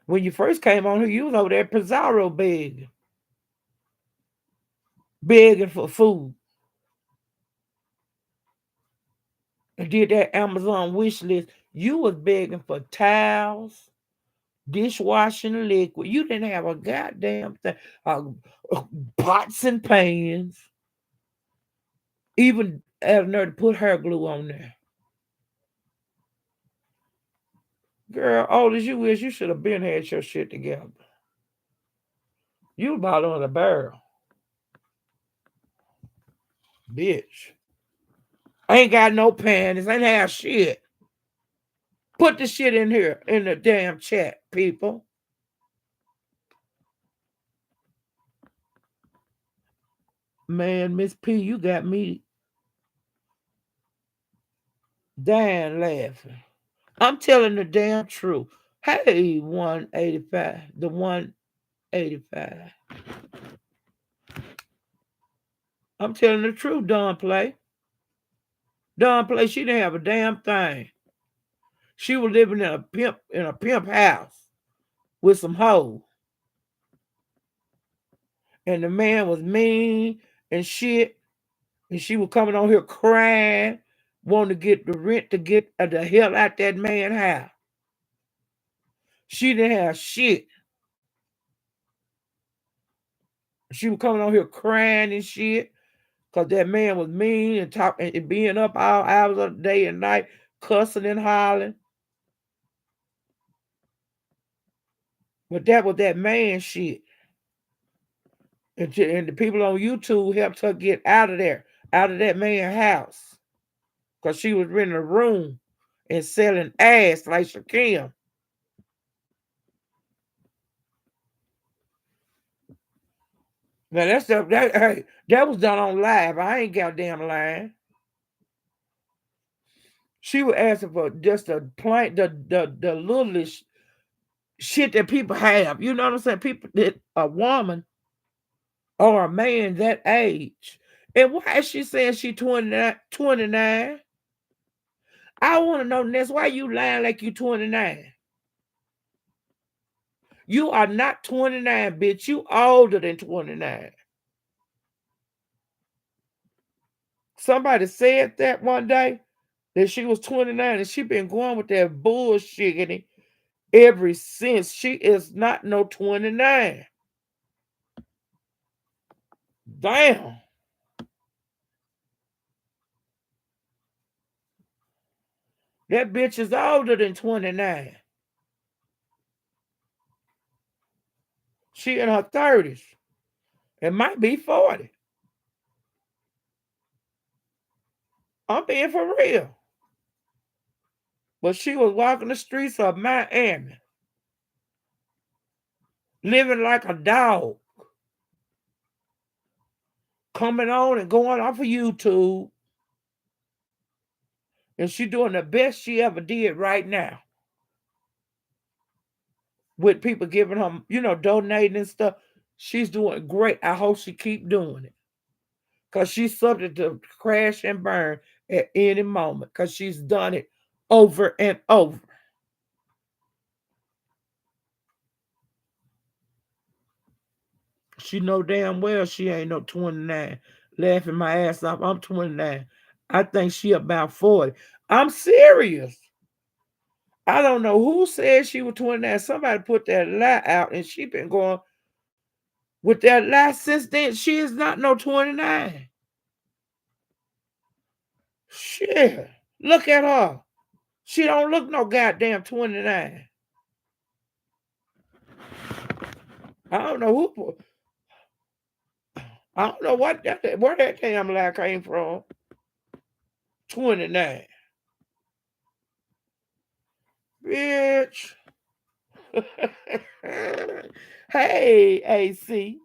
When you first came on here, you was over there at Pizarro begging for food. And did that Amazon wish list. You was begging for towels, dishwashing liquid. You didn't have a goddamn thing. Pots and pans. Even had nerve to put hair glue on there. Girl, old as you is, you should have been had your shit together. You about on the barrel. Bitch. Ain't got no panties, ain't have shit. Put the shit in here in the damn chat, people. Man, Miss P, you got me dying laughing. I'm telling the damn truth. Hey, 185. The 185. I'm telling the truth, Don Play. Don Play, she didn't have a damn thing. She was living in a pimp house with some hoes. And the man was mean and shit. And she was coming on here crying, wanting to get the rent to get the hell out that man's house. She didn't have shit. She was coming on here crying and shit because that man was mean and talking and being up all hours of the day and night, cussing and hollering. But that was that man shit. And the people on YouTube helped her get out of there, out of that man's house. Because she was renting a room and selling ass like Shakim. Now that was done on live. I ain't goddamn lying. She was asking for just the littlest shit that people have. You know what I'm saying? People that a woman or a man that age. And why is she saying she 29? 29? I want to know this. Why you lying like you 29? You are not 29, bitch. You older than 29. Somebody said that one day that she was 29 and she been going with that bullshit ever since. She is not no 29. Damn. That bitch is older than 29. She in her 30s. It might be 40. I'm being for real. But she was walking the streets of Miami, living like a dog, coming on and going off of YouTube. And she doing the best she ever did right now. With people giving her, donating and stuff. She's doing great. I hope she keep doing it. Because she's subject to crash and burn at any moment. Because she's done it over and over. She know damn well she ain't no 29. laughing my ass off. I'm 29. I think she about 40. I'm serious. I don't know who said she was 29. Somebody put that lie out, and she been going with that lie since then. She is not no 29. Shit. Look at her. She don't look no goddamn 29. I don't know who. I don't know where that damn lie came from. 29. Bitch. Hey, AC.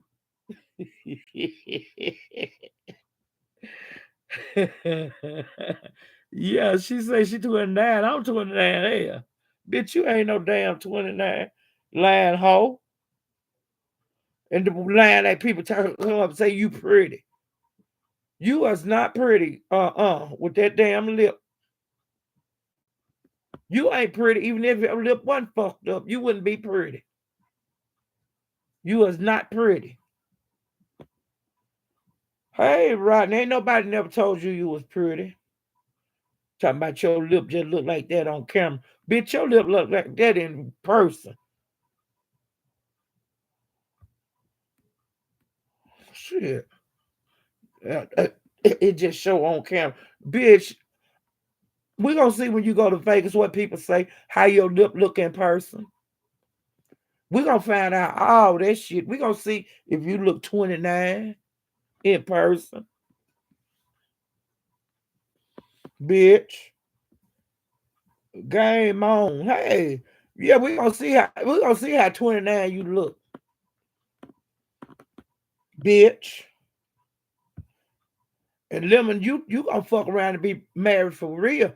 Yeah, she say she 29. I'm 29. Hell. Bitch, you ain't no damn 29. Lying hoe. And the line that people come up and say you pretty. You was not pretty. With that damn lip. You ain't pretty. Even if your lip wasn't fucked up, you wouldn't be pretty. You was not pretty. Hey, Rodney, ain't nobody never told you was pretty. Talking about your lip just look like that on camera. Bitch, your lip look like that in person. Shit. It just show on camera. Bitch, we gonna see when you go to Vegas what people say, how your lip look in person. We gonna find out all that shit. We gonna see if you look 29 in person. Bitch. Game on. Hey, yeah, we gonna see how 29 you look. Bitch. And Lemon, you gonna fuck around and be married for real.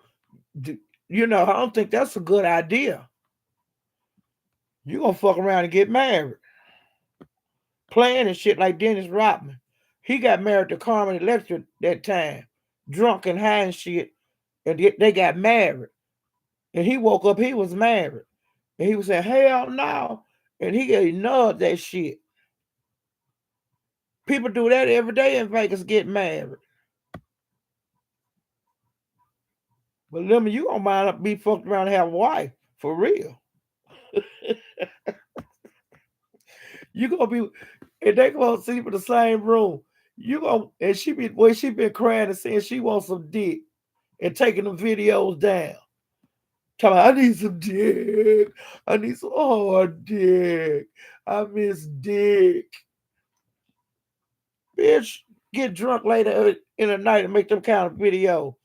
You know, I don't think that's a good idea. You gonna fuck around and get married. Playing and shit like Dennis Rodman. He got married to Carmen Electra that time. Drunk and high and shit. And they got married. And he woke up, he was married. And he was saying, hell no. And he ignored that shit. People do that every day in Vegas, get married. But Lemon, you gonna mind up be fucked around and have a wife. For real. You gonna be, and they gonna sleep in the same room. You gonna, and she been crying and saying she wants some dick and taking the videos down. Talking about, I need some dick. I need some hard dick. I miss dick. Bitch, get drunk later in the night and make them kind of video.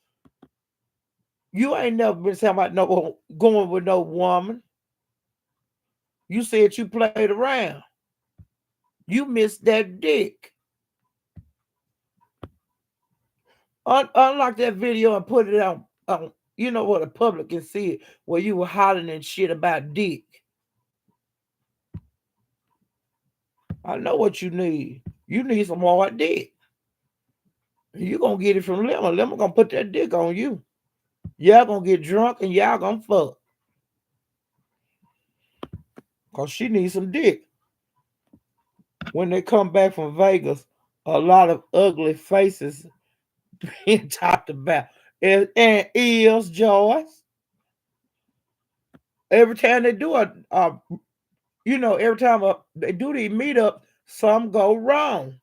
You ain't never been talking about no going with no woman. You said you played around. You missed that dick. Unlock that video and put it out. You know what, the public can see it, where you were hollering and shit about dick. I know what you need. You need some hard dick. You gonna get it from Lemon. Lemon gonna put that dick on you. Y'all gonna get drunk and y'all gonna fuck. Cause she needs some dick. When they come back from Vegas, a lot of ugly faces being talked about. And ears, Joyce. Every time they do every time they do these meetup, some go wrong.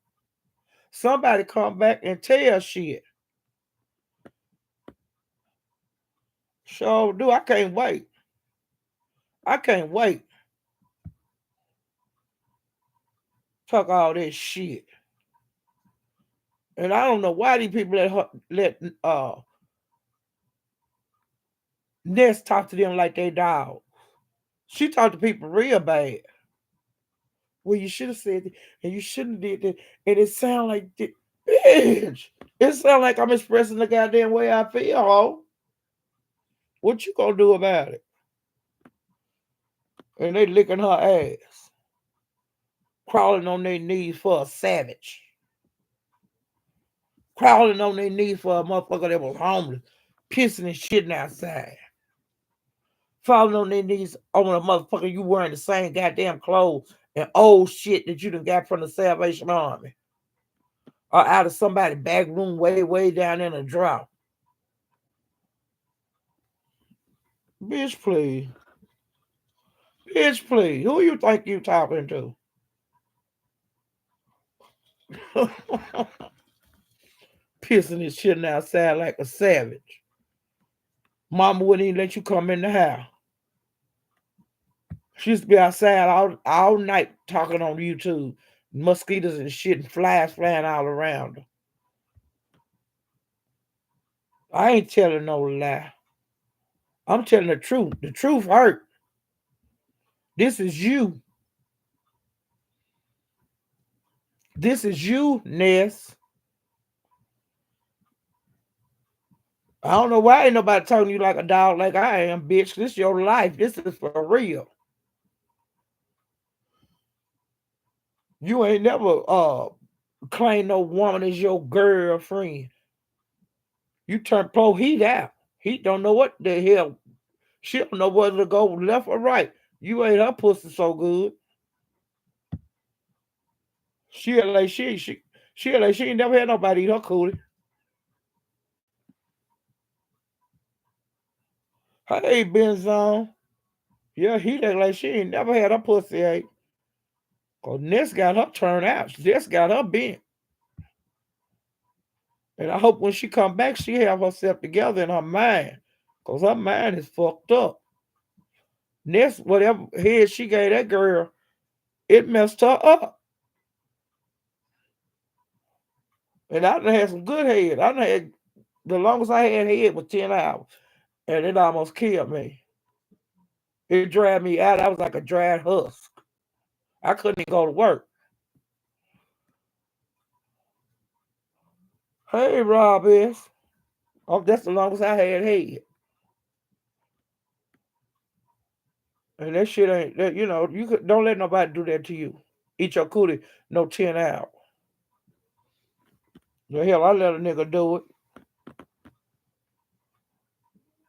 Somebody come back and tell shit. So do I can't wait. I can't wait. Talk all this shit. And I don't know why these people let Ness talk to them like they dog. She talked to people real bad. Well, you should have said that, and you shouldn't have did that. And it sound like bitch. It sound like I'm expressing the goddamn way I feel, ho. What you gonna do about it? And they licking her ass, crawling on their knees for a savage, crawling on their knees for a motherfucker that was homeless, pissing and shitting outside, falling on their knees on a motherfucker you wearing the same goddamn clothes and old shit that you done got from the Salvation Army. or out of somebody's back room way down in a drawer. Bitch, please. Bitch, please. Who you think you talking to? Pissing and shitting outside like a savage. Mama wouldn't even let you come in the house. She used to be outside all night talking on YouTube. Mosquitoes and shit and flies flying all around her. I ain't telling no lie. I'm telling the truth. The truth hurt. This is you. This is you, Ness. I don't know why ain't nobody talking to you like a dog like I am, bitch. This is your life. This is for real. You ain't never claim no woman as your girlfriend. You turn pro heat out. He don't know what the hell. She don't know whether to go left or right. You ain't her pussy so good. She ain't never had nobody eat her cootie. Hey, Benzone. Yeah, he look like she ain't never had her pussy ate. Cause Ness got her turned out. Ness got her bent. And I hope when she come back, she have herself together in her mind. Cause her mind is fucked up. Ness, whatever head she gave that girl, it messed her up. And I done had some good head. I done had the longest I had head was 10 hours. And it almost killed me. It dried me out. I was like a dried husk. I couldn't even go to work. Hey, Rob is. Oh, that's the longest I had head. And that shit ain't that, you could don't let nobody do that to you. Eat your cootie no 10 hours. The hell I let a nigga do it.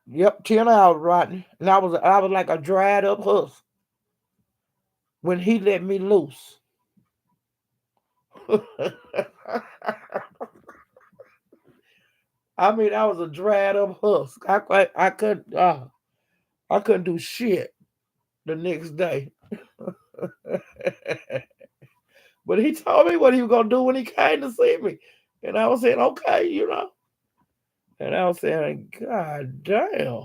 Yep, 10 hours, Rodney. And I was like a dried up husk when he let me loose. I mean, I was a dried up husk. I couldn't do shit the next day. But he told me what he was gonna do when he came to see me, and I was saying, okay. And I was saying, God damn.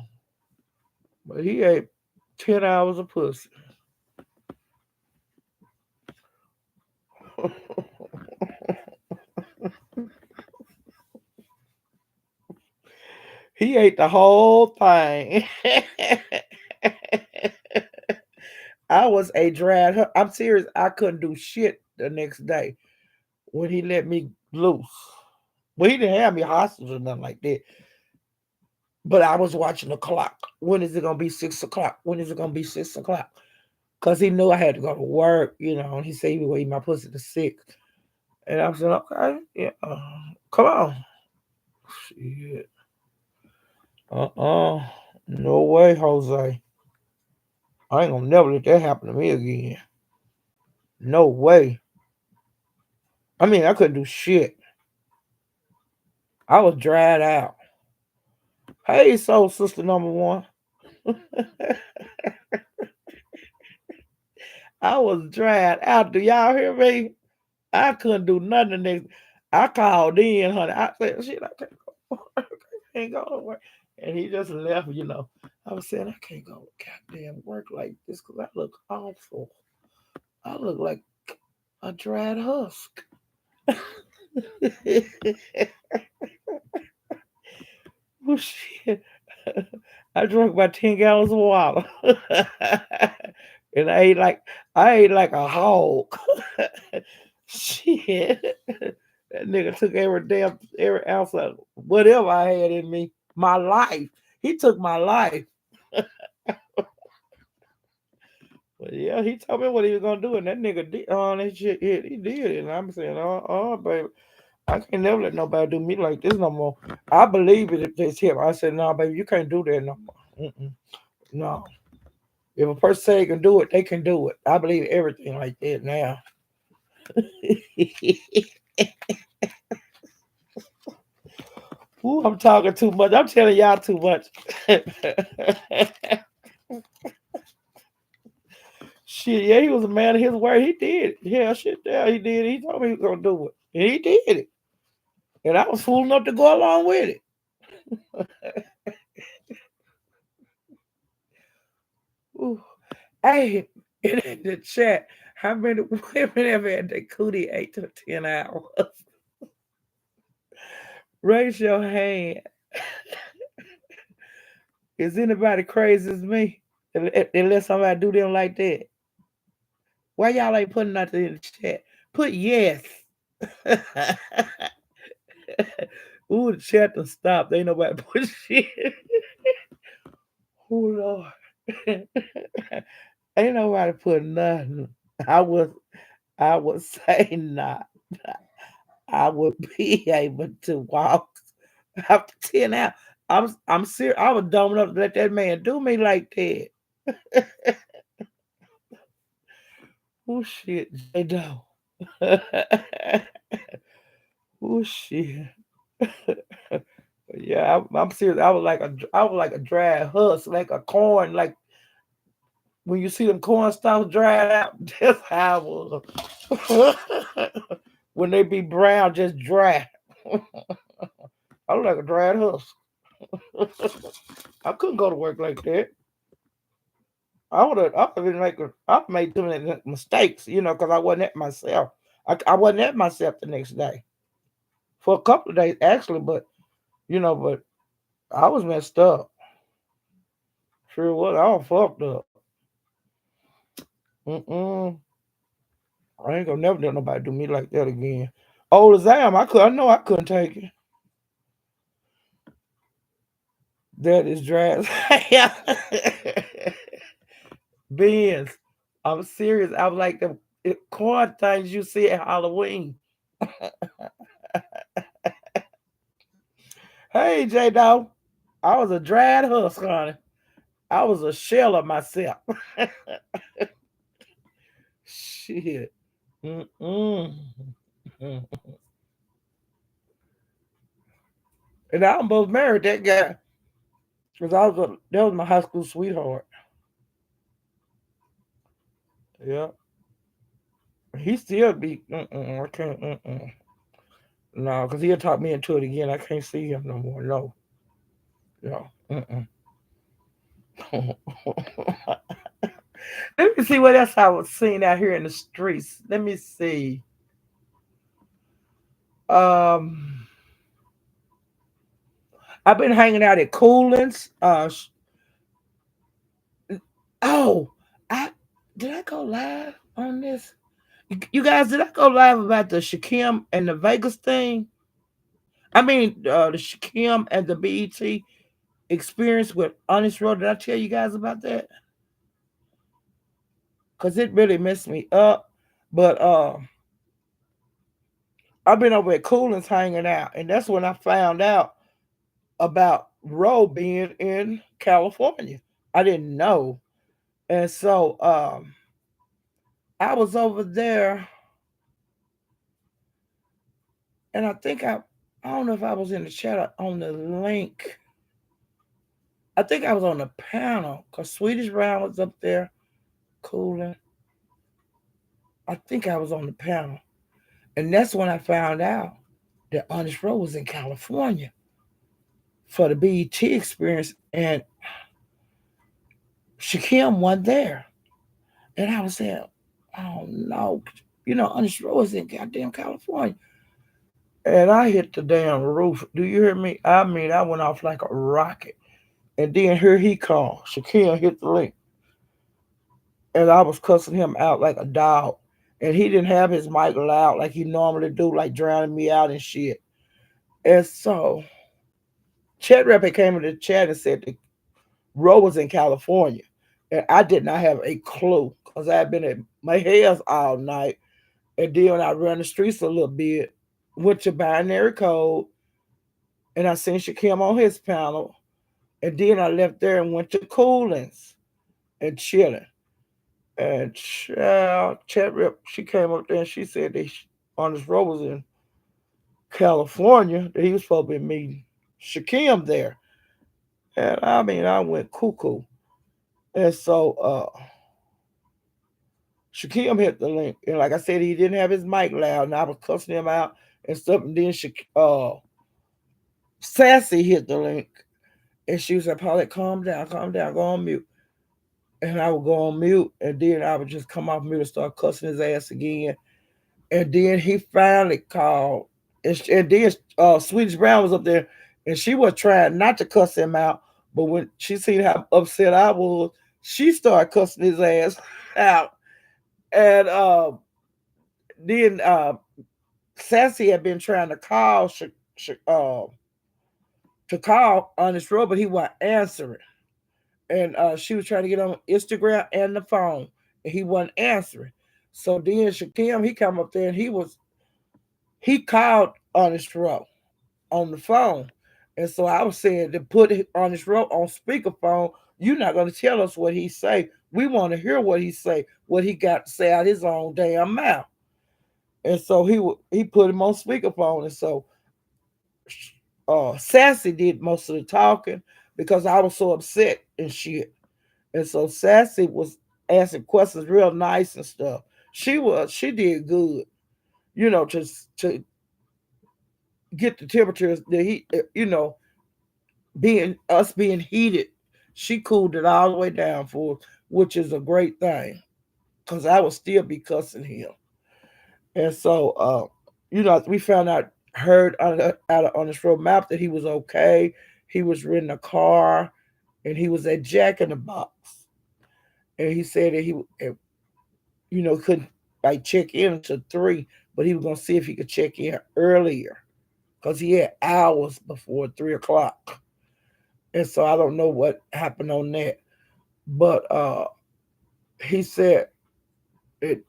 But he ate 10 hours of pussy. He ate the whole thing. I was a drag. I'm serious. I couldn't do shit the next day when he let me loose. Well, he didn't have me hostage or nothing like that. But I was watching the clock. When is it gonna be 6 o'clock? When is it gonna be 6 o'clock? Cause he knew I had to go to work. And he said he would eat my pussy to 6. And I said, okay, yeah, come on. Shit. Uh-uh. No way, Jose. I ain't gonna never let that happen to me again. No way. I mean, I couldn't do shit. I was dried out. Hey, soul sister number one. I was dried out. Do y'all hear me? I couldn't do nothing next. I called in, honey. I said, shit, I can't go to work. I can't go to work. And he just left. I was saying, I can't go to goddamn work like this because I look awful. I look like a dried husk. Well, shit. I drank about 10 gallons of water. And I ate like a hog. Shit. That nigga took every ounce of whatever I had in me. My life. He took my life. But yeah, he told me what he was gonna do, and that nigga did on that shit. He did it. And I'm saying, baby, I can't never let nobody do me like this no more. I believe it if it's him. I said, no, baby, you can't do that no more. Mm-mm. No. If a person say they can do it, they can do it. I believe everything like that now. Ooh, I'm talking too much. I'm telling y'all too much. Shit, yeah, he was a man of his word. He did. Yeah, shit, yeah, he did. He told me he was gonna do it, and he did it. And I was fool enough to go along with it. Ooh. Hey, in the chat, how many women have had their cootie 8 to 10 hours? Raise your hand. Is anybody crazy as me? Unless somebody do them like that. Why y'all ain't putting nothing in the chat? Put yes. Ooh, the chat done stopped. Ain't nobody put shit. Oh Lord. Ain't nobody put nothing. I would I would say not. I would be able to walk after 10 hours. I'm serious. I was dumb enough to let that man do me like that. Oh shit, J Doe. Oh shit. Yeah, I'm serious. I was like a dry husk, like a corn, like when you see them corn stalks dried out. That's how I was. When they be brown, just dry. I look like a dried husk. I couldn't go to work like that. I would have been like, I made too many mistakes, because I wasn't at myself. I wasn't at myself the next day for a couple of days actually, but I was messed up. Sure was. I was fucked up. Mm-mm. I ain't gonna never let nobody do me like that again. Old as I am, I know I couldn't take it. That is dry. Beans. I'm serious. I was like the corn things you see at Halloween. Hey, J Dog. I was a dried husk, honey. I was a shell of myself. Shit. Mm-mm. And I almost married that guy because that was my high school sweetheart. Yeah. He still be, I can't, no, because he'll talk me into it again. I can't see him no more. No. No. Let me see what else I was seeing out here in the streets. Let me see. Um, I've been hanging out at Coolins. Oh, I did I go live on this? You guys, did I go live about the Shakim and the Vegas thing? I mean, the Shakim and the BET experience with Honest Ro. Did I tell you guys about that? Because it really messed me up. But I've been over at Coolins hanging out, and that's when I found out about Ro being in California. I didn't know. And so I was over there, and I don't know if I was in the chat or on the link. I think I was on the panel because Swedish Brown was up there cooling. I think I was on the panel. And that's when I found out that Honest Ro was in California for the BET experience, and Shakim wasn't there. And I was saying, oh no, Honest Ro is in goddamn California. And I hit the damn roof. Do you hear me? I mean, I went off like a rocket. And then here he comes. Shakim hit the link. And I was cussing him out like a dog. And he didn't have his mic loud like he normally do, like drowning me out and shit. And so Chat Rapper came in the chat and said that Ro was in California. And I did not have a clue because I had been at my hairs all night. And then when I ran the streets a little bit, went to Binary Code, and I seen Shakim on his panel. And then I left there and went to Coolins and chilling. And Chat Rip, she came up there and she said that Honest Ro was in California that he was supposed to be meeting Shakim there. And I mean, I went cuckoo. And so Shakim hit the link. And like I said, he didn't have his mic loud, and I was cussing him out and stuff. And then Sassy hit the link. And she was like, Paulette, calm down, go on mute. And I would go on mute, and then I would just come off mute and start cussing his ass again. And then he finally called. And then Swedish Brown was up there, and she was trying not to cuss him out. But when she seen how upset I was, she started cussing his ass out. And then Sassy had been trying to call Honest Ro, but he wasn't answering. And she was trying to get on Instagram and the phone, and he wasn't answering. So then Shakim, he come up there and he called Honest Ro on the phone. And so I was saying to put Honest Ro on speakerphone, you're not going to tell us what he say. We want to hear what he say, what he got to say out his own damn mouth. And so he put him on speakerphone. And so Sassy did most of the talking because I was so upset and shit. And so Sassy was asking questions real nice and stuff. She did good, to get the temperatures, the heat, being heated. She cooled it all the way down for us, which is a great thing. Cause I would still be cussing him. And so we found out, heard out of on his road map that he was okay. He was renting a car, and he was at Jack in the Box. And he said that couldn't like check in until 3, but he was gonna see if he could check in earlier because he had hours before 3 o'clock. And so I don't know what happened on that, but he said it.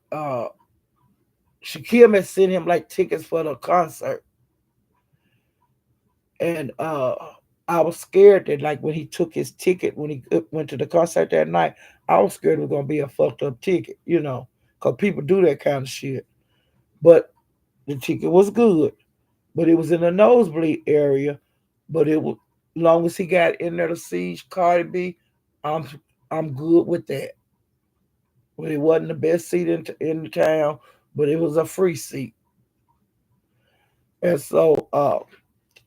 Shakim had sent him like tickets for the concert, and I was scared that like when he took his ticket when he went to the concert that night, I was scared it was gonna be a fucked up ticket, because people do that kind of shit. But the ticket was good, but it was in the nosebleed area. But it was long as he got in there to see Cardi B, I'm I'm good with that. But it wasn't the best seat in the town, but it was a free seat, and so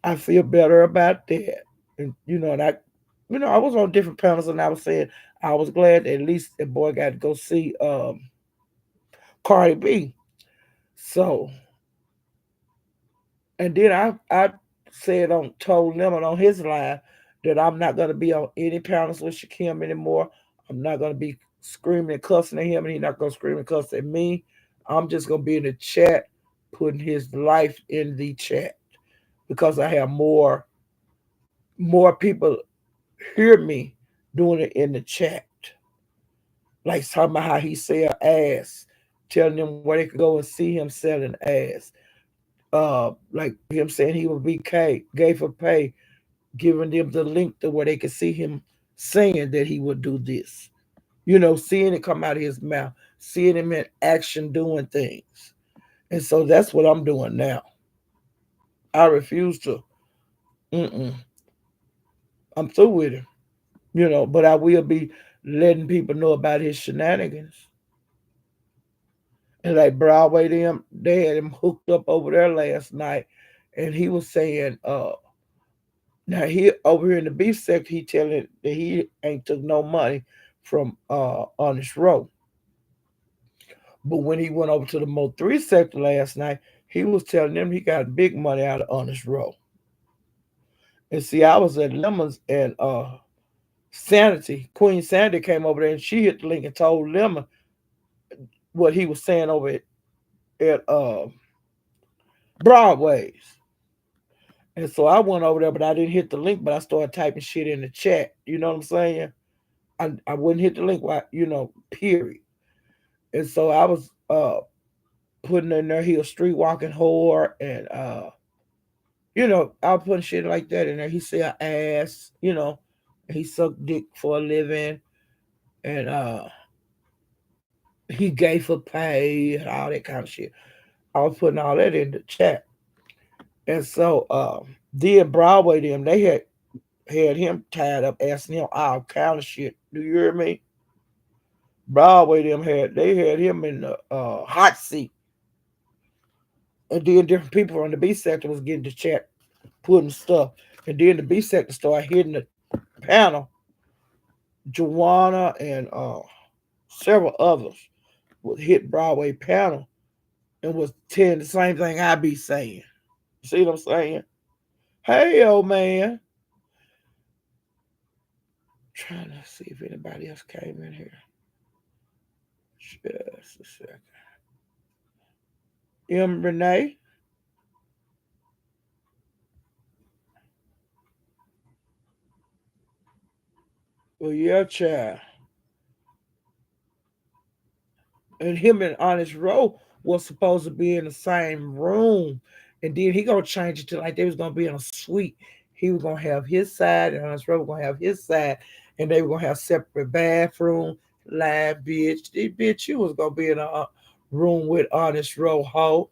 I feel better about that. And I was on different panels, and I was saying I was glad that at least the boy got to go see Cardi B. So, and then I said told Lemon on his live that I'm not gonna be on any panels with Shakim anymore. I'm not gonna be screaming and cussing at him, and he's not gonna scream and cuss at me. I'm just gonna be in the chat, putting his life in the chat because I have more people hear me doing it in the chat, like talking about how he sell ass, telling them where they could go and see him selling ass. Like him saying he would be gay for pay, giving them the link to where they could see him saying that he would do this. Seeing it come out of his mouth, seeing him in action doing things. And so that's what I'm doing now. I refuse to. Mm-mm. I'm through with him. But I will be letting people know about his shenanigans. And like Broadway, they had him hooked up over there last night, and he was saying, now he over here in the beef sector, he telling that he ain't took no money from Honest Ro. But when he went over to the Mo 3 sector last night, he was telling them he got big money out of Honest Ro. And see, I was at Lemons and Sanity. Queen Sanity came over there and she hit the link and told Lemon what he was saying over at Broadway's. And so I went over there, but I didn't hit the link, but I started typing shit in the chat. You know what I'm saying? I wouldn't hit the link, period. And so I was putting in there, he a street walking whore, and I was putting shit like that in there. He said ass, he sucked dick for a living, and he gay for pay and all that kind of shit. I was putting all that in the chat. And so then Broadway them, they had him tied up asking him all kind of shit. Do you hear me? Broadway them had him in the hot seat. And then different people from the B sector was getting to chat, putting stuff. And then the B sector started hitting the panel. Joanna and several others would hit Broadway panel and was saying the same thing I be saying. You see what I'm saying? Hey, old man. Trying to see if anybody else came in here. Just a second. Renee. Well, yeah, child. And him and Honest Ro was supposed to be in the same room. And then he gonna change it to like they was gonna be in a suite. He was gonna have his side and Honest Ro was gonna have his side. And they were gonna have separate bathroom. Live bitch. Bitch, you was gonna be in a room with Honest Ro ho.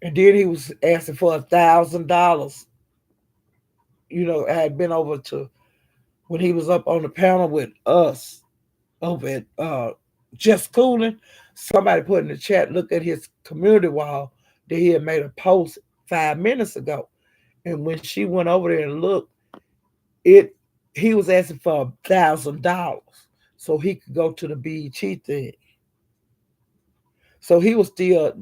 And then he was asking for $1,000. I had been over to when he was up on the panel with us over at Just Cooling. Somebody put in the chat, look at his community wall that he had made a post 5 minutes ago. And when she went over there and looked, it he was asking for $1,000 so he could go to the BET thing. So he was still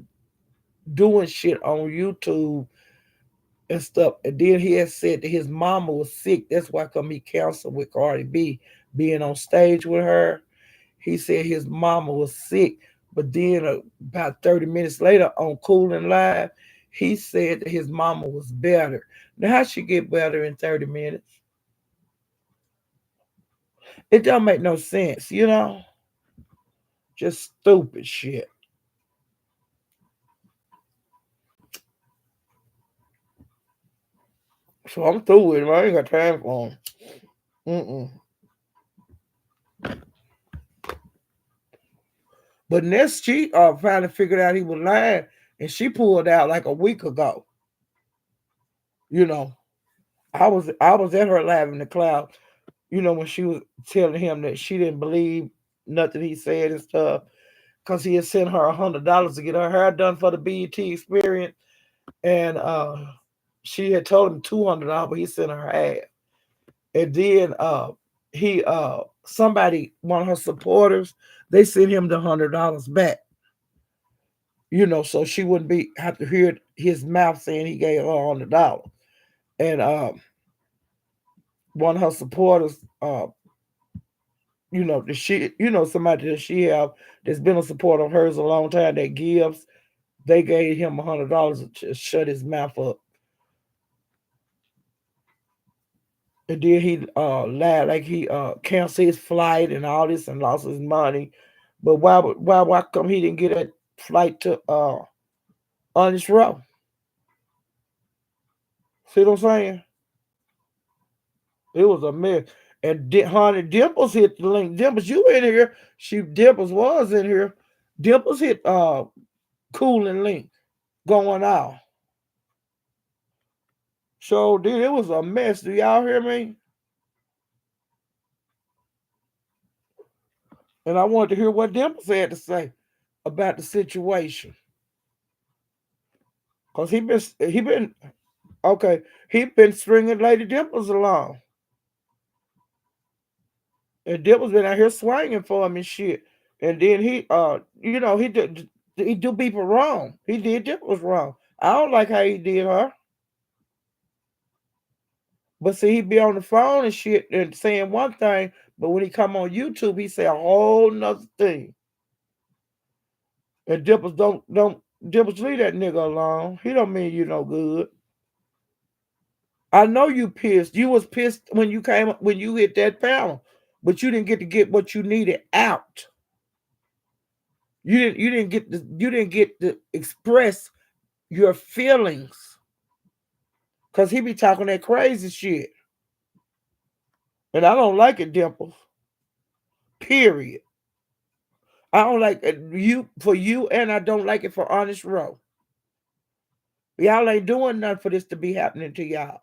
doing shit on YouTube and stuff. And then he had said that his mama was sick. That's why come he canceled with Cardi B being on stage with her. He said his mama was sick. But then about 30 minutes later on Coolin Live, he said that his mama was better. Now how she get better in 30 minutes? It don't make no sense. Just stupid shit. So I'm through with him. I ain't got time for him. Mm-mm. But Ness, she finally figured out he was lying, and she pulled out like a week ago. You know, I was at her live in the cloud. When she was telling him that she didn't believe nothing he said and stuff, because he had sent her $100 to get her hair done for the BET experience, and she had told him $200, but he sent her half. And then he somebody, one of her supporters, they sent him the $100 back. So she wouldn't be have to hear his mouth saying he gave her $100. And one of her supporters, that she, somebody that she have that's been a supporter of hers a long time that gives, they gave him $100 to shut his mouth up. And then he lied like he canceled his flight and all this and lost his money. But why come he didn't get a flight to Honest Row? See what I'm saying? It was a mess. And Honey Dimples hit the link. Dimples, you in here? Dimples was in here. Dimples hit cooling link going out. So dude, it was a mess. Do y'all hear me? And I wanted to hear what Dimples had to say about the situation. Cause he been okay. He been stringing Lady Dimples along, and Dimples been out here swinging for him and shit. And then he do people wrong. He did Dimples wrong. I don't like how he did her. But see, he be on the phone and shit and saying one thing, but when he come on YouTube, he say a whole nother thing. And Dimples don't Dimples leave that nigga alone. He don't mean you no good. I know you pissed. You was pissed when you hit that panel, but you didn't get to get what you needed out. You didn't get to express your feelings. Cause he be talking that crazy shit. And I don't like it, Dimples. Period. I don't like it you for you, and I don't like it for Honest Ro. Y'all ain't doing nothing for this to be happening to y'all,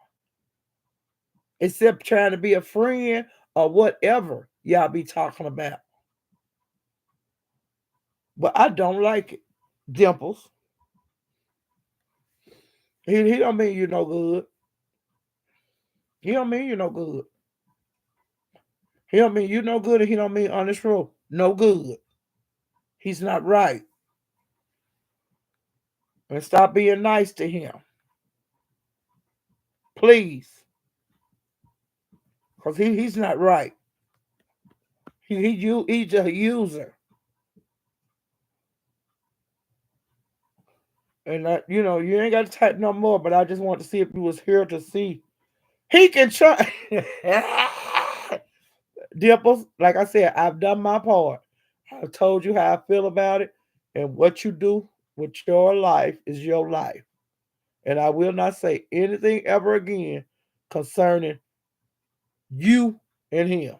except trying to be a friend or whatever y'all be talking about. But I don't like it. Dimples. He don't mean you no good. He don't mean you no good. He don't mean you no good, and he don't mean Honest Ro no good. He's not right. And stop being nice to him, please, cause he's not right. He's a user, and you ain't got to type no more. But I just want to see if you was here to see. He can try. Dimples, like I said, I've done my part. I've told you how I feel about it, and what you do with your life is your life. And I will not say anything ever again concerning you and him.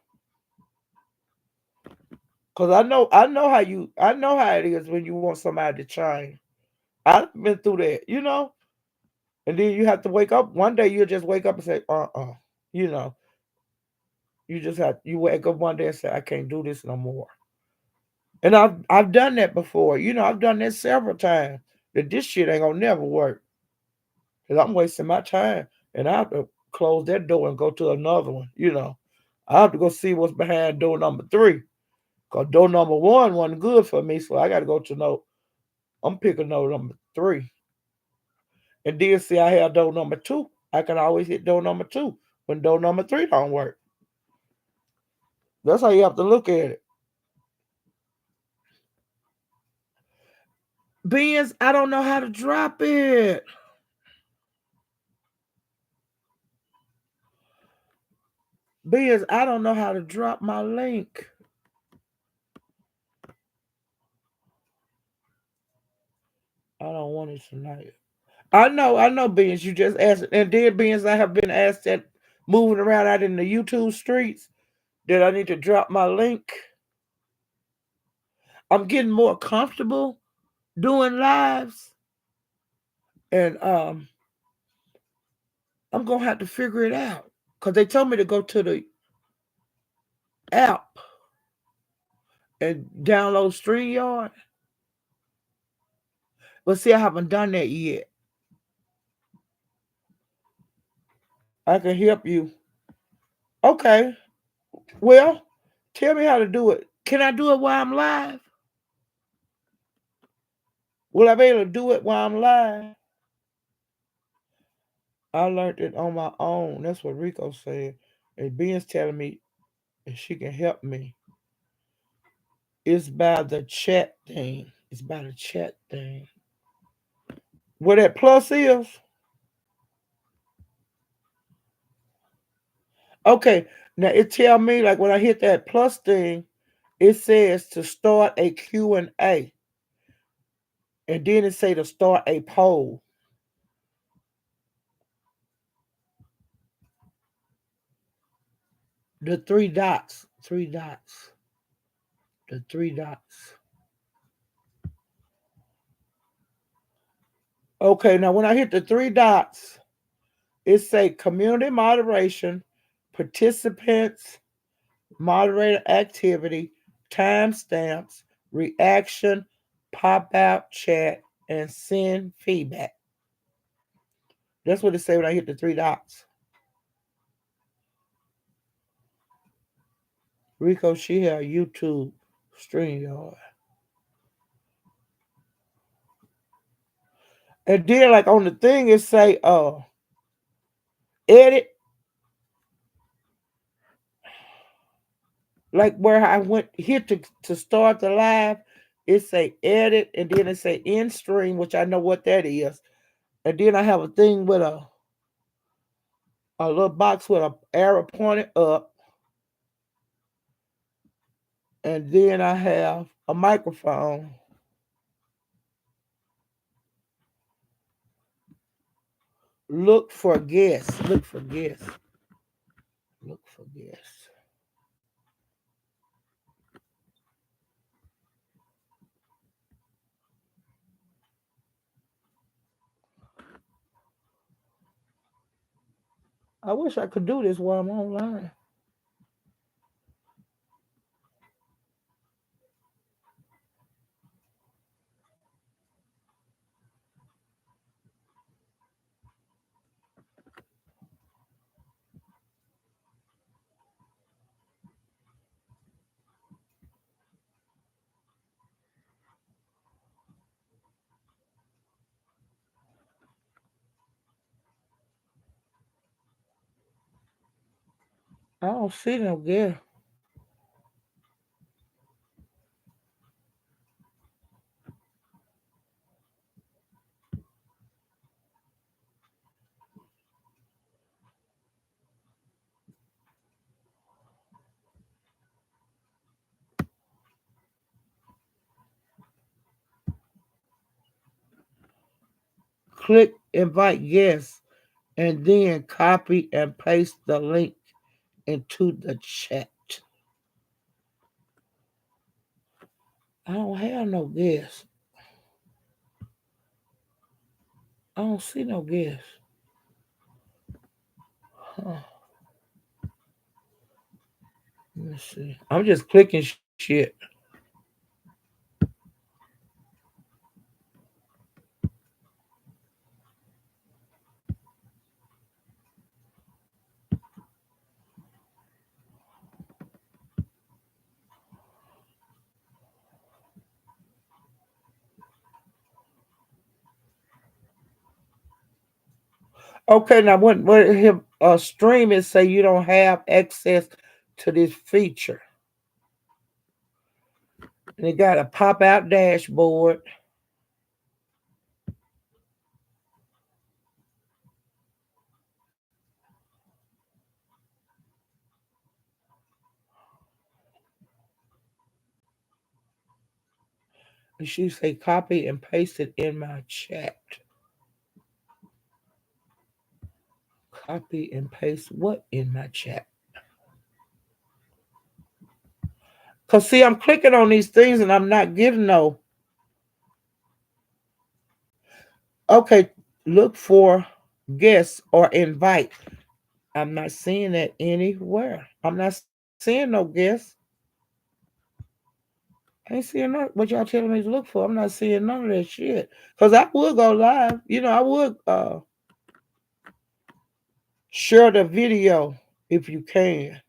Cause I know how it is when you want somebody to change. I've been through that. And then you have to wake up. One day you'll just wake up and say, you know, you wake up one day and say, I can't do this no more. And I've done that before. I've done that several times. That this shit ain't gonna never work. Cause I'm wasting my time. And I have to close that door and go to another one. I have to go see what's behind door number three. Cause door number one wasn't good for me. So I gotta go to no I'm picking door number three. And then see I have door number two. I can always hit door number two when door number three don't work. That's how you have to look at it. Beans, I don't know how to drop it. Beans, I don't know how to drop my link. I don't want it tonight. I know, Beans. You just asked, and then Beans, I have been asked that moving around out in the YouTube streets that I need to drop my link. I'm getting more comfortable doing lives, and I'm gonna have to figure it out because they told me to go to the app and download StreamYard. But see, I haven't done that yet. I can help you. Okay. Well, tell me how to do it. Can I do it while I'm live? Will I be able to do it while I'm live? I learned it on my own. That's what Rico said. And Ben's telling me if she can help me. It's by the chat thing. It's by the chat thing. What that plus is? Okay. Now it tell me like when I hit that plus thing, it says to start a Q&A. And then it say to start a poll. The three dots. Three dots. The three dots. Okay, now when I hit the three dots, it say community moderation, participants, moderator activity, timestamps, reaction, pop out chat, and send feedback. That's what it say when I hit the three dots. Rico, she had YouTube StreamYard. And then like on the thing it say edit, like where I went hit to start the live, it say edit and then it say in stream, which I know what that is. And then I have a thing with a little box with a arrow pointed up. And then I have a microphone. Look for guests. Look for guests. Look for guests. I wish I could do this while I'm online. I don't see no guest. Click invite guests and then copy and paste the link into the chat. I don't have no guests. I don't see no guests. Huh. Let me see. I'm just clicking shit. Okay, now what him streaming say you don't have access to this feature. And it got a pop out dashboard. And she say copy and paste it in my chat. Copy and paste what in my chat? Cause see, I'm clicking on these things and I'm not getting no. Okay, look for guests or invite. I'm not seeing that anywhere. I'm not seeing no guests. I ain't seeing none what y'all telling me to look for. I'm not seeing none of that shit. Cause I would go live. I would share the video if you can.